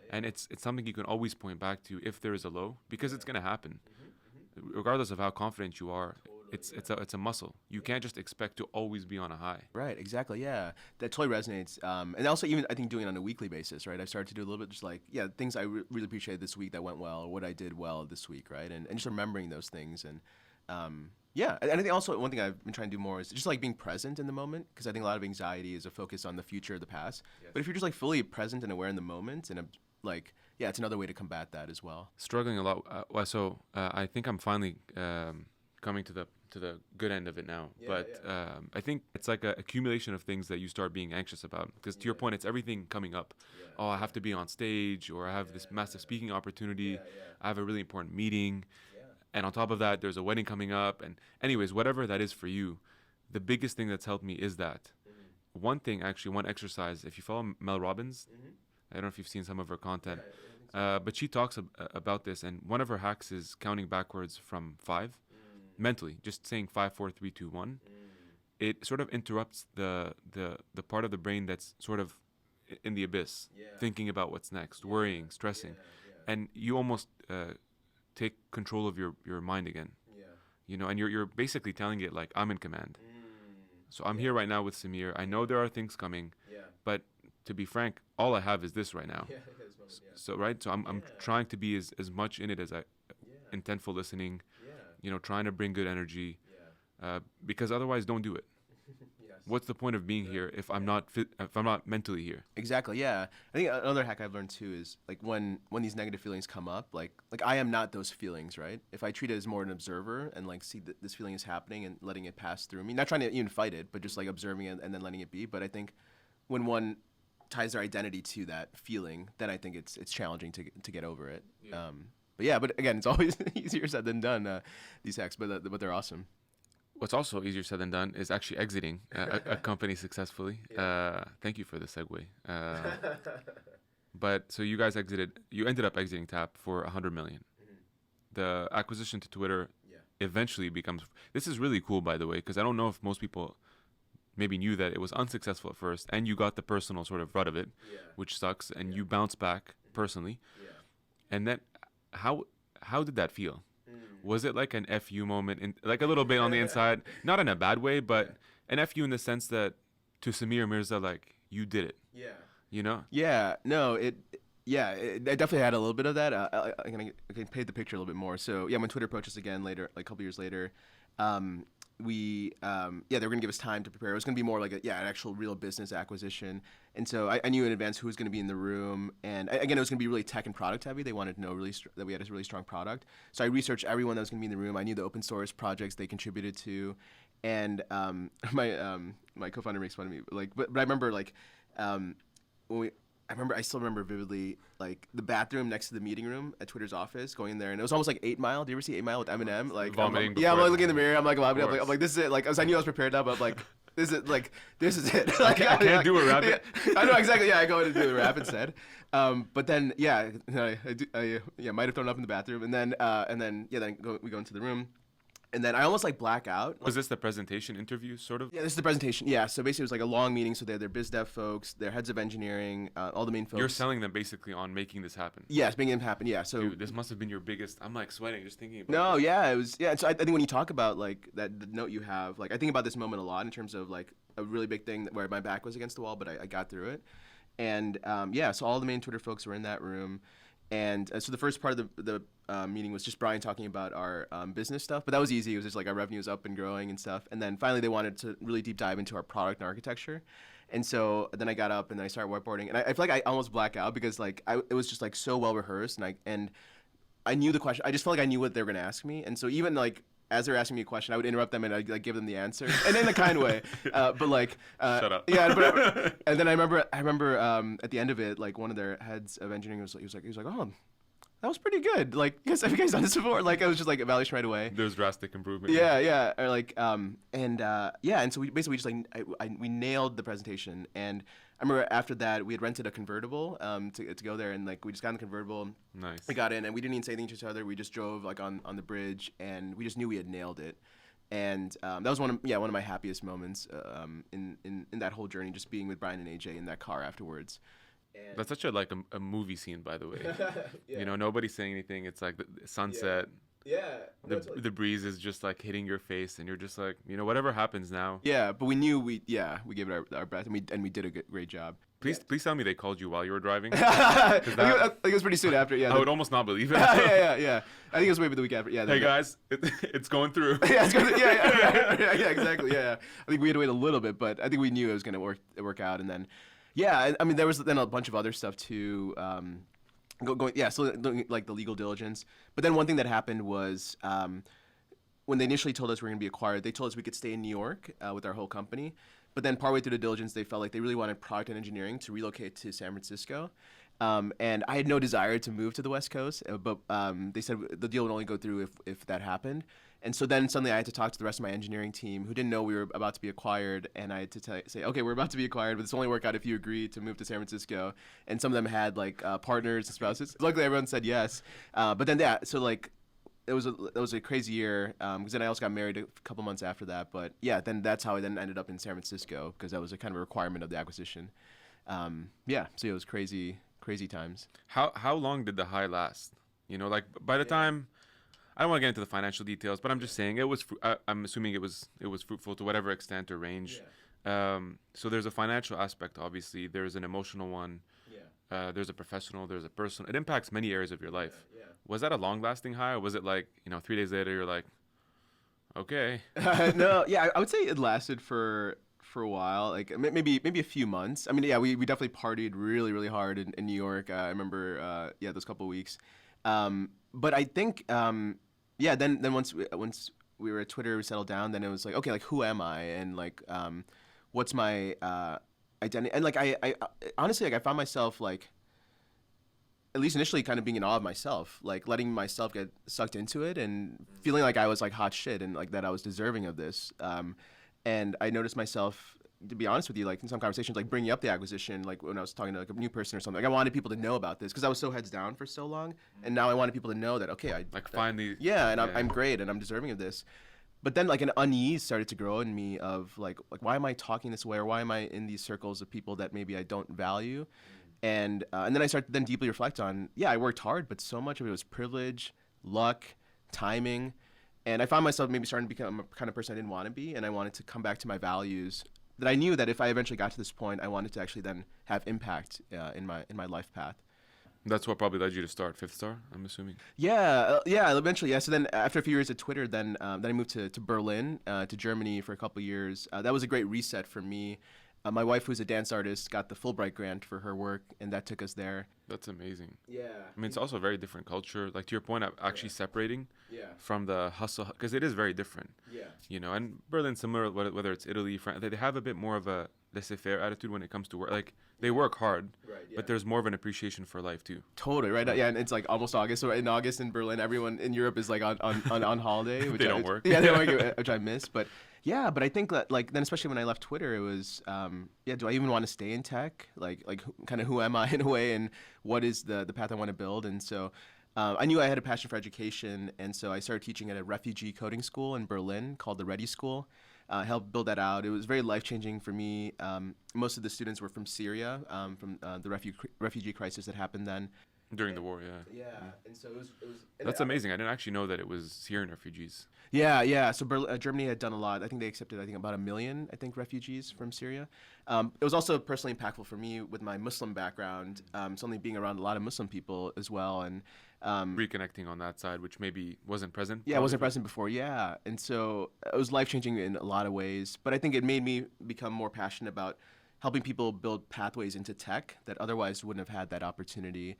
And it's something you can always point back to if there is a low, because it's going to happen. Regardless of how confident you are, it's a muscle. You can't just expect to always be on a high. Right, exactly, yeah. That totally resonates. And also even, I think, doing it on a weekly basis, right? I've started to do a little bit just like, things I really appreciated this week that went well, or what I did well this week, right? And just remembering those things. And and I think also one thing I've been trying to do more is just like being present in the moment, because I think a lot of anxiety is a focus on the future or the past. But if you're just like fully present and aware in the moment, and it's another way to combat that as well. Struggling a lot. I think I'm finally coming to the good end of it now. I think it's like an accumulation of things that you start being anxious about. Because to your point, it's everything coming up. Oh, I have to be on stage, or I have this massive speaking opportunity. I have a really important meeting. And on top of that, there's a wedding coming up. And anyways, whatever that is for you, the biggest thing that's helped me is that. One exercise, if you follow Mel Robbins, I don't know if you've seen some of her content, but she talks about this, and one of her hacks is counting backwards from 5, mentally, just saying 5, 4, 3, 2, 1. It sort of interrupts the part of the brain that's sort of in the abyss, thinking about what's next, worrying, stressing, and you almost take control of your mind again. And you're basically telling it like, I'm in command. So I'm here right now with Samir. I know there are things coming, but to be frank, all I have is this right now. So I'm trying to be as much in it as intentful listening, trying to bring good energy, because otherwise don't do it. What's the point of being here if I'm not mentally here? Exactly. Yeah. I think another hack I've learned too is like when these negative feelings come up, like I am not those feelings, right? If I treat it as more an observer and like see that this feeling is happening and letting it pass through me, not trying to even fight it, but just like observing it and then letting it be. But I think when one ties their identity to that feeling, then I think it's challenging to get over it. But again, it's always easier said than done. These hacks, but they're awesome. What's also easier said than done is actually exiting a company successfully. Thank you for the segue. But so you ended up exiting Tap for $100 million. The acquisition to Twitter eventually becomes. This is really cool, by the way, because I don't know if most people maybe knew that it was unsuccessful at first, and you got the personal sort of rut of it, which sucks, and you bounced back personally. And then, how did that feel? Was it like an FU moment, like a little bit on the inside, not in a bad way, but an FU in the sense that to Samir Mirza, like, you did it. Yeah. Yeah. No, Yeah, I definitely had a little bit of that. I can paint the picture a little bit more. So yeah, when Twitter approached us again later, like a couple years later, they were gonna give us time to prepare. It was gonna be more like an actual real business acquisition. And so I knew in advance who was gonna be in the room, and again, it was gonna be really tech and product heavy. They wanted to know that we had a really strong product. So I researched everyone that was gonna be in the room. I knew the open source projects they contributed to, and my co-founder makes fun of me. Like, but I remember like when I still remember vividly, like the bathroom next to the meeting room at Twitter's office, going in there, and it was almost like 8 Mile. Do you ever see 8 Mile with Eminem? Like, vomiting. I'm like looking in the mirror. I'm like, I'm like, this is it. Like, I knew I was prepared now, but like, this is it. Like, I can't do a rap. Yeah, I know exactly. Yeah, I go in and do the rap instead. But then, I might have thrown up in the bathroom, and then we go into the room. And then I almost like black out. Was this the presentation interview, sort of? Yeah, this is the presentation. Yeah, so basically it was like a long meeting. So they had their biz dev folks, their heads of engineering, all the main folks. You're selling them basically on making this happen. Yes, making them happen. Yeah. So dude, this must have been your biggest. I'm like sweating just thinking about. No, yeah, it was. Yeah, so I think when you talk about like the note you have, like I think about this moment a lot in terms of like a really big thing where my back was against the wall, but I got through it. And so all the main Twitter folks were in that room. And so the first part of the meeting was just Brian talking about our business stuff, but that was easy. It was just like our revenue was up and growing and stuff. And then finally they wanted to really deep dive into our product and architecture. And so then I got up and then I started whiteboarding, and I feel like I almost black out because like it was just like so well rehearsed, and I knew the question. I just felt like I knew what they were gonna ask me, and so even like as they're asking me a question, I would interrupt them and I'd like give them the answer, and in a kind way. But like, shut up. Yeah. But, and then I remember at the end of it, like one of their heads of engineering was like, oh, that was pretty good. Like, have you guys done this before? Like, I was just like evaluation right away. There's drastic improvement. Yeah. Or like, and so we basically just like we nailed the presentation, and I remember after that we had rented a convertible to go there, and like we just got in the convertible. Nice. We got in and we didn't even say anything to each other. We just drove like on the bridge, and we just knew we had nailed it. And that was one of my happiest moments in that whole journey, just being with Brian and AJ in that car afterwards. And that's such a movie scene, by the way. Yeah. You know, nobody's saying anything. It's like the sunset. Yeah. The breeze is just like hitting your face, and you're just like, you know, whatever happens now. Yeah, but we knew we gave it our best, and we did a great job. Please tell me they called you while you were driving. I think it was pretty soon after. Yeah. I would almost not believe it. Yeah. I think it was maybe the week after. Yeah. Hey guys, it's going through. Yeah, it's going through. Yeah, exactly. Yeah. I think we had to wait a little bit, but I think we knew it was going to work out, and then. Yeah, I mean, there was then a bunch of other stuff too. So like the legal diligence. But then one thing that happened was when they initially told us we were going to be acquired, they told us we could stay in New York with our whole company. But then partway through the diligence, they felt like they really wanted product and engineering to relocate to San Francisco. And I had no desire to move to the West Coast, but they said the deal would only go through if that happened. And so then suddenly I had to talk to the rest of my engineering team who didn't know we were about to be acquired. And I had to say, okay, we're about to be acquired, but this will only work out if you agree to move to San Francisco. And some of them had like partners and spouses. Luckily, everyone said yes. But then, so like it was a crazy year because then I also got married a couple months after that. But yeah, then that's how I then ended up in San Francisco because that was a kind of a requirement of the acquisition. So it was crazy times. How long did the high last? You know, like by the time. I don't want to get into the financial details, but I'm just saying it was. I'm assuming it was fruitful to whatever extent or range. Yeah. So there's a financial aspect, obviously. There's an emotional one. Yeah. There's a professional. There's a personal. It impacts many areas of your life. Yeah. Was that a long-lasting high, or was it like 3 days later you're like, okay? No. Yeah, I would say it lasted for a while, like maybe a few months. I mean, yeah, we definitely partied really, really hard in New York. I remember, those couple of weeks. But I think. Then once we were at Twitter, we settled down. Then it was like, okay, like who am I, and like, what's my identity? And like, I honestly, like, I found myself like, at least initially, kind of being in awe of myself, like letting myself get sucked into it, and feeling like I was like hot shit, and like that I was deserving of this. And I noticed myself, to be honest with you, like in some conversations, like bringing up the acquisition, like when I was talking to like a new person or something, like I wanted people to know about this because I was so heads down for so long, and now I wanted people to know that finally, I'm great and I'm deserving of this. But then like an unease started to grow in me of like why am I talking this way, or why am I in these circles of people that maybe I don't value, and then I started to then deeply reflect on I worked hard, but so much of it was privilege, luck, timing, and I found myself maybe starting to become a kind of person I didn't want to be, and I wanted to come back to my values. That I knew that if I eventually got to this point, I wanted to actually then have impact in my life path. That's what probably led you to start Fifth Star, I'm assuming. Yeah, eventually, yeah. So then, after a few years at Twitter, then I moved to Berlin, to Germany for a couple years. That was a great reset for me. My wife, who's a dance artist, got the Fulbright grant for her work, and that took us there. That's amazing. Yeah. I mean, it's also a very different culture. Like to your point, of actually separating Yeah. from the hustle, because it is very different. Yeah. You know, and Berlin's similar, whether it's Italy, France, they have a bit more of a laissez-faire attitude when it comes to work. Like they work hard, Right. Yeah. but there's more of an appreciation for life too. Totally right. Yeah, and it's like almost August. So in August in Berlin, everyone in Europe is like on holiday. Which They don't work. Yeah, they don't work, which I miss. But yeah, but I think that like then especially when I left Twitter, it was yeah. Do I even want to stay in tech? Like kind of who am I in a way, and what is the path I want to build? And so. I knew I had a passion for education, and so I started teaching at a refugee coding school in Berlin called the ReDI School. I helped build that out. It was very life-changing for me. Most of the students were from Syria, from the refugee crisis that happened then. During the war, yeah. Yeah, and so it was That's amazing. I didn't actually know that it was Syrian refugees. Yeah. So Germany had done a lot. I think they accepted, about 1 million, refugees from Syria. It was also personally impactful for me with my Muslim background, suddenly being around a lot of Muslim people as well. And reconnecting on that side, which maybe wasn't present. Yeah, it wasn't present before. Yeah, and so it was life-changing in a lot of ways. But I think it made me become more passionate about helping people build pathways into tech that otherwise wouldn't have had that opportunity.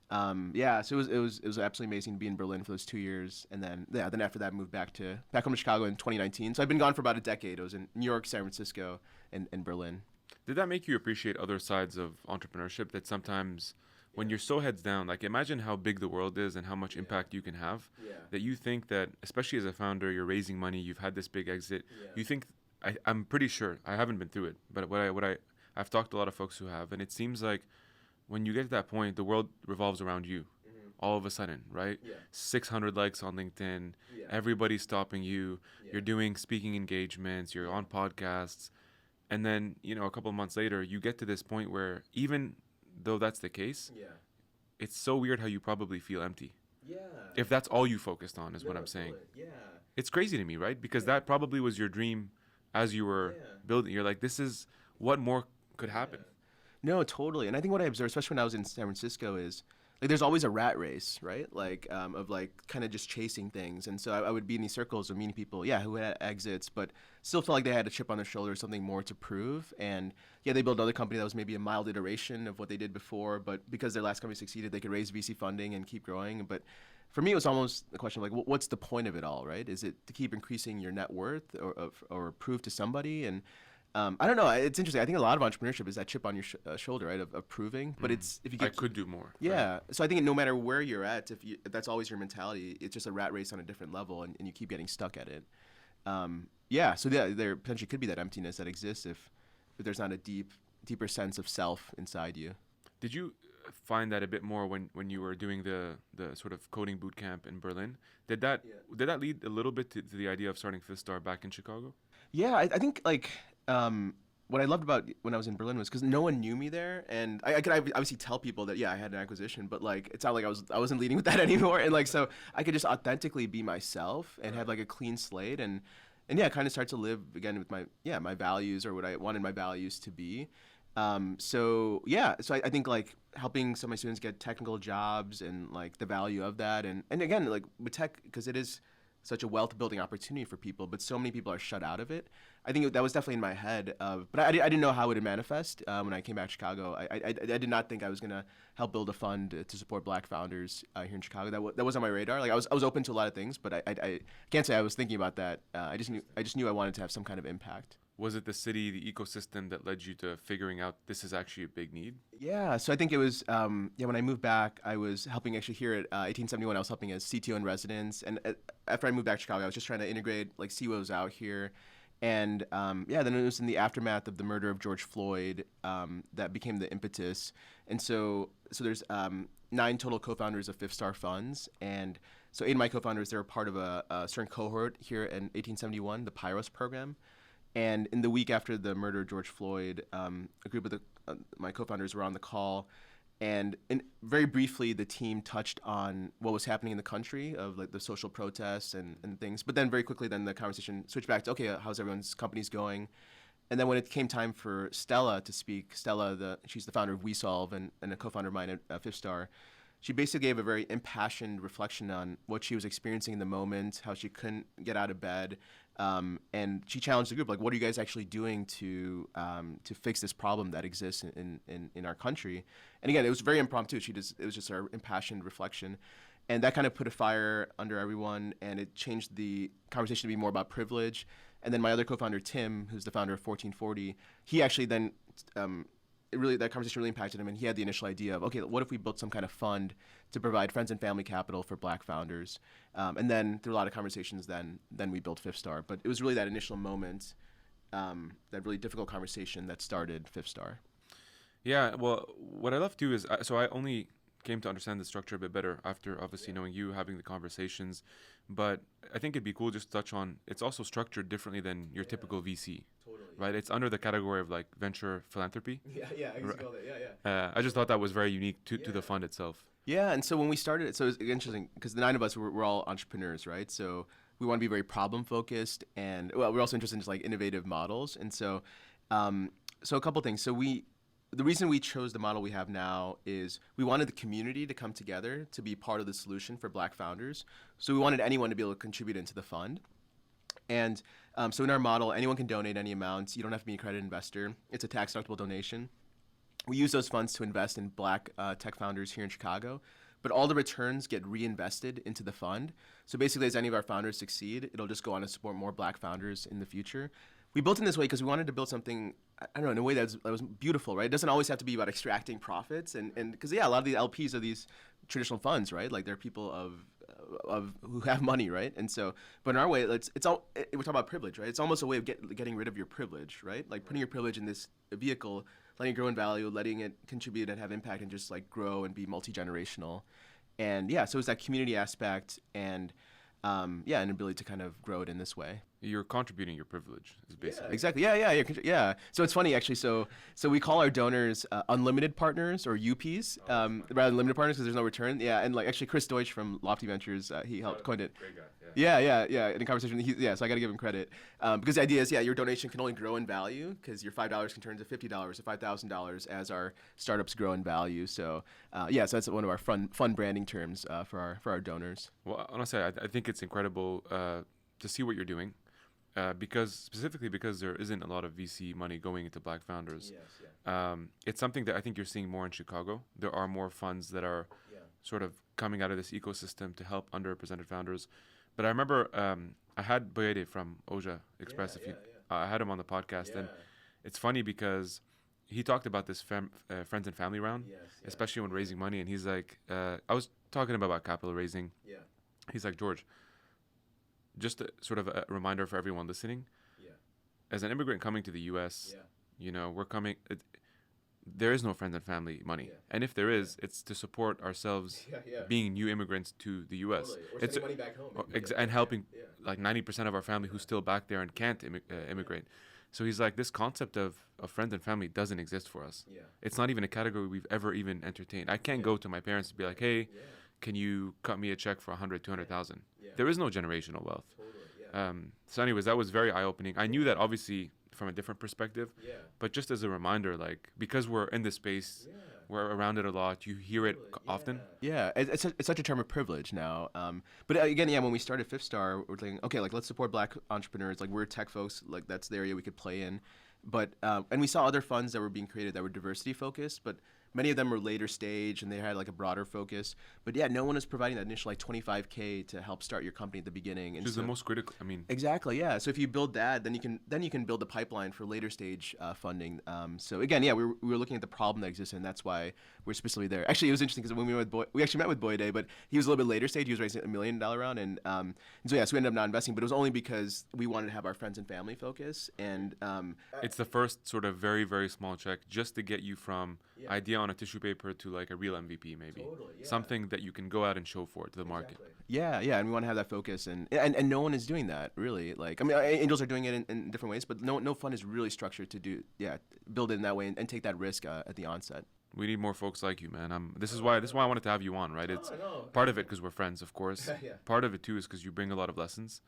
Yeah, so it was absolutely amazing to be in Berlin for those 2 years, and then after that moved back home to Chicago in 2019. So I've been gone for about a decade. I was in New York, San Francisco, and Berlin. Did that make you appreciate other sides of entrepreneurship that sometimes when you're so heads down, like imagine how big the world is and how much impact you can have, that you think that, especially as a founder, you're raising money, you've had this big exit, you think, I'm pretty sure, I haven't been through it, but I've talked to a lot of folks who have, and it seems like when you get to that point, the world revolves around you. All of a sudden, right? 600 likes on LinkedIn, everybody's stopping you, you're doing speaking engagements, you're on podcasts, and then, a couple of months later, you get to this point where even though that's the case, it's so weird how you probably feel empty. If that's all you focused on, is what I'm saying. It's crazy to me, right? Because that probably was your dream as you were building. You're like, this is what more could happen. No, totally. And I think what I observed, especially when I was in San Francisco, is like there's always a rat race, right? Like of like kind of just chasing things. And so I would be in these circles of meeting people, who had exits, but still felt like they had a chip on their shoulder, something more to prove. And they built another company that was maybe a mild iteration of what they did before, but because their last company succeeded, they could raise VC funding and keep growing. But for me, it was almost the question of like, what's the point of it all, right? Is it to keep increasing your net worth or prove to somebody? And I don't know. It's interesting. I think a lot of entrepreneurship is that chip on your shoulder, right, of proving. But it's if you get, I could do more. Yeah. Right? So I think no matter where you're at, if that's always your mentality, it's just a rat race on a different level, and you keep getting stuck at it. So there potentially could be that emptiness that exists if there's not a deeper sense of self inside you. Did you find that a bit more when you were doing the sort of coding boot camp in Berlin? Did that lead a little bit to the idea of starting Fifth Star back in Chicago? Yeah, I think like what I loved about when I was in Berlin was because no one knew me there, and I could obviously tell people that I had an acquisition, but like it's not like I wasn't leading with that anymore, and like so I could just authentically be myself and have like a clean slate and kind of start to live again with my values or what I wanted my values to be. So I think like helping some of my students get technical jobs and like the value of that, and again like with tech, because it is such a wealth building opportunity for people, but so many people are shut out of it. I think that was definitely in my head, but I didn't know how it would manifest when I came back to Chicago. I did not think I was gonna help build a fund to support Black founders here in Chicago. That was on my radar. Like I was open to a lot of things, but I can't say I was thinking about that. I just knew I wanted to have some kind of impact. Was it the city, the ecosystem that led you to figuring out this is actually a big need? Yeah, so I think it was, when I moved back, I was helping actually here at 1871, I was helping as CTO in residence. And after I moved back to Chicago, I was just trying to integrate, like, see what was out here. And then it was in the aftermath of the murder of George Floyd that became the impetus. And so there's 9 total co-founders of Fifth Star Funds. And so 8 of my co-founders, they're a part of a certain cohort here in 1871, the PYROS program. And in the week after the murder of George Floyd, a group of my co-founders were on the call, and very briefly the team touched on what was happening in the country of like the social protests and things. But then very quickly, then the conversation switched back to, okay, how's everyone's companies going? And then when it came time for Stella to speak, she's the founder of WeSolve and a co-founder of mine at Fifth Star. she basically gave a very impassioned reflection on what she was experiencing in the moment, how she couldn't get out of bed, and she challenged the group, like, what are you guys actually doing to fix this problem that exists in our country? And again, it was very impromptu. It was just her impassioned reflection. And that kind of put a fire under everyone, and it changed the conversation to be more about privilege. And then my other co-founder, Tim, who's the founder of 1440, he actually then, that conversation really impacted him, and he had the initial idea of, okay, what if we built some kind of fund to provide friends and family capital for Black founders? And then through a lot of conversations, then we built Fifth Star. But it was really that initial moment, that really difficult conversation that started Fifth Star. Yeah, well, what I love too is, so I only came to understand the structure a bit better after obviously knowing you, having the conversations. But I think it'd be cool just to touch on, it's also structured differently than your typical VC. Totally. Right? It's under the category of like venture philanthropy. I can call that. I just thought that was very unique to the fund itself. Yeah, and so when we started, so it was interesting because the 9 of us we're all entrepreneurs, right? So we want to be very problem focused, and we're also interested in just like innovative models. And so, so a couple things. So the reason we chose the model we have now is we wanted the community to come together to be part of the solution for Black founders. So we wanted anyone to be able to contribute into the fund. And so in our model, anyone can donate any amount. You don't have to be an accredited investor. It's a tax-deductible donation. We use those funds to invest in Black tech founders here in Chicago, but all the returns get reinvested into the fund. So basically, as any of our founders succeed, it'll just go on to support more Black founders in the future. We built it in this way because we wanted to build something, I don't know, in a way that was beautiful, right? It doesn't always have to be about extracting profits, and because a lot of the LPs are these traditional funds, right? Like they're people of who have money, right? And so, but in our way, we're talking about privilege, right? It's almost a way of getting rid of your privilege, right? Like putting your privilege in this vehicle, letting it grow in value, letting it contribute and have impact, and just like grow and be multi-generational. And yeah, so it's that community aspect and an ability to kind of grow it in this way. You're contributing your privilege, is basically. Yeah, exactly. Yeah. So it's funny actually. So we call our donors unlimited partners or UPs rather than limited partners because there's no return. Yeah, and like actually Chris Deutsch from Lofty Ventures, he helped coin it. Great guy. Yeah. In a conversation, so I got to give him credit because the idea is, your donation can only grow in value because your $5 can turn into $50 to $5,000 as our startups grow in value. So so that's one of our fun branding terms for our donors. Well, honestly, I think it's incredible to see what you're doing. Specifically because there isn't a lot of VC money going into Black founders. Yes, it's something that I think you're seeing more in Chicago. There are more funds that are sort of coming out of this ecosystem to help underrepresented founders. But I remember I had Boyede from Oja Express. I had him on the podcast, and it's funny because he talked about this friends and family round, especially when raising money. And he's like, I was talking about capital raising. Yeah. He's like, George, just sort of a reminder for everyone listening. Yeah. As an immigrant coming to the U.S., we're coming. There is no friends and family money, and if there is, it's to support ourselves being new immigrants to the U.S. Totally. Or sending money back home. And helping like 90% of our family who's still back there and can't immigrate. So he's like, this concept of friends and family doesn't exist for us. Yeah. It's not even a category we've ever even entertained. I can't go to my parents and be like, hey, can you cut me a check for 100, 200,000? There is no generational wealth. Totally, so anyways, that was very eye-opening. I knew that obviously from a different perspective, but just as a reminder, like, because we're in this space, we're around it a lot, you hear it often. Yeah, it's such a term of privilege now. But again, when we started Fifth Star, we're thinking, okay, like, let's support Black entrepreneurs. Like, we're tech folks, like, that's the area we could play in. But, and we saw other funds that were being created that were diversity focused, but many of them were later stage and they had like a broader focus. But no one is providing that initial like $25K to help start your company at the beginning. Which is the most critical. I mean, exactly, yeah. So if you build that, then you can build a pipeline for later stage funding. So again, we were looking at the problem that exists, and that's why we're specifically there. Actually, it was interesting because when we actually met with Boyede, but he was a little bit later stage. He was raising $1 million round, and so we ended up not investing. But it was only because we wanted to have our friends and family focus. And it's the first sort of very, very small check just to get you from idea on a tissue paper to like a real MVP, maybe. Totally, something that you can go out and show for to the market. Yeah, and we want to have that focus, and no one is doing that really. Like, I mean, angels are doing it in different ways, but no fund is really structured to build it in that way and take that risk at the onset. We need more folks like you, man. This is why I wanted to have you on, right? It's part of it because we're friends, of course. Part of it too is because you bring a lot of lessons.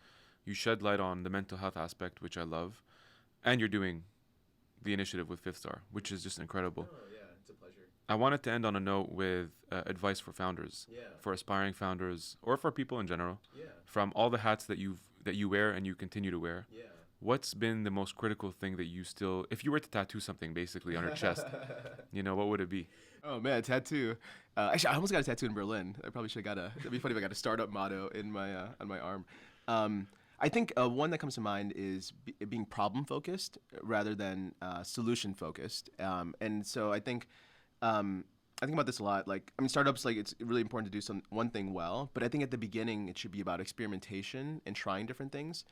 You shed light on the mental health aspect, which I love, and you're doing the initiative with Fifth Star, which is just incredible. it's a pleasure. I wanted to end on a note with advice for founders, for aspiring founders, or for people in general. From all the hats that you wear and you continue to wear. What's been the most critical thing that you still, if you were to tattoo something basically on your chest, what would it be? Oh man, tattoo. Actually, I almost got a tattoo in Berlin. I probably should have got it'd be funny if I got a startup motto in my on my arm. I think one that comes to mind is being problem focused rather than solution focused. And so I think about this a lot. Like, I mean, startups, like, it's really important to do one thing well, but I think at the beginning it should be about experimentation and trying different things.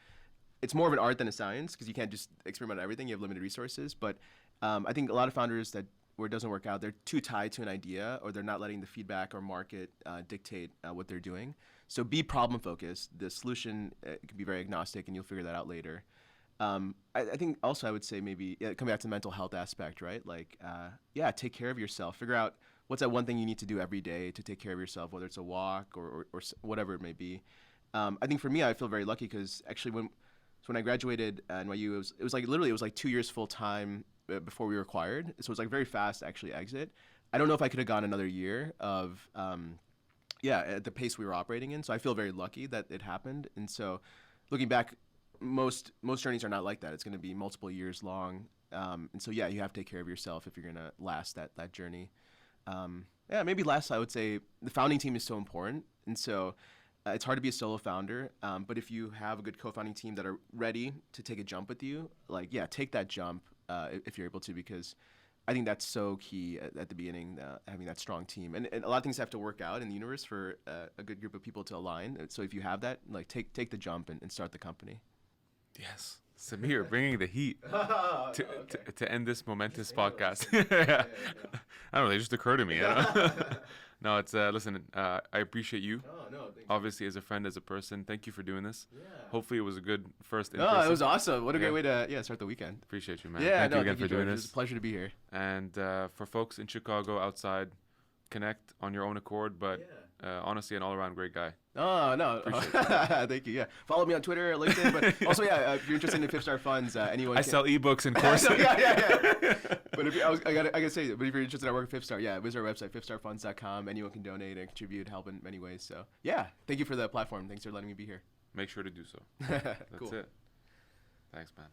It's more of an art than a science because you can't just experiment on everything. You have limited resources. But I think a lot of founders where it doesn't work out, they're too tied to an idea, or they're not letting the feedback or market dictate what they're doing. So be problem focused. The solution can be very agnostic, and you'll figure that out later. I think also I would say maybe come back to the mental health aspect, right? Like, take care of yourself. Figure out what's that one thing you need to do every day to take care of yourself, whether it's a walk or whatever it may be. I think for me, I feel very lucky because actually when I graduated at NYU, it was like 2 years full time before we were acquired. So it was like very fast actually exit. I don't know if I could have gone another year of at the pace we were operating in. So I feel very lucky that it happened. And so looking back, most journeys are not like that. It's going to be multiple years long. And so you have to take care of yourself if you're going to last that journey. Maybe last, I would say the founding team is so important. And so it's hard to be a solo founder, but if you have a good co-founding team that are ready to take a jump with you, take that jump if you're able to, because I think that's so key at the beginning, having that strong team. And a lot of things have to work out in the universe for a good group of people to align. So if you have that, take the jump and start the company. Yes. Samir, bringing the heat to end this momentous podcast. I don't know, they just occur to me. No, it's listen. I appreciate you. Obviously, as a friend, as a person. Thank you for doing this. Hopefully, it was a good first. It was awesome. What a great way to start the weekend. Appreciate you, man. Thank you again for doing this. It's a pleasure to be here. And for folks in Chicago outside, connect on your own accord. But honestly, an all-around great guy. Oh, no. Thank you. Yeah. Follow me on Twitter, LinkedIn. But also, if you're interested in 5-star funds, anyone I sell ebooks and courses. But I gotta say, but if you're interested in our work at 5-star, visit our website, 5starfunds.com. Anyone can donate and contribute, help in many ways. So, thank you for the platform. Thanks for letting me be here. Make sure to do so. That's Cool. it. Thanks, man.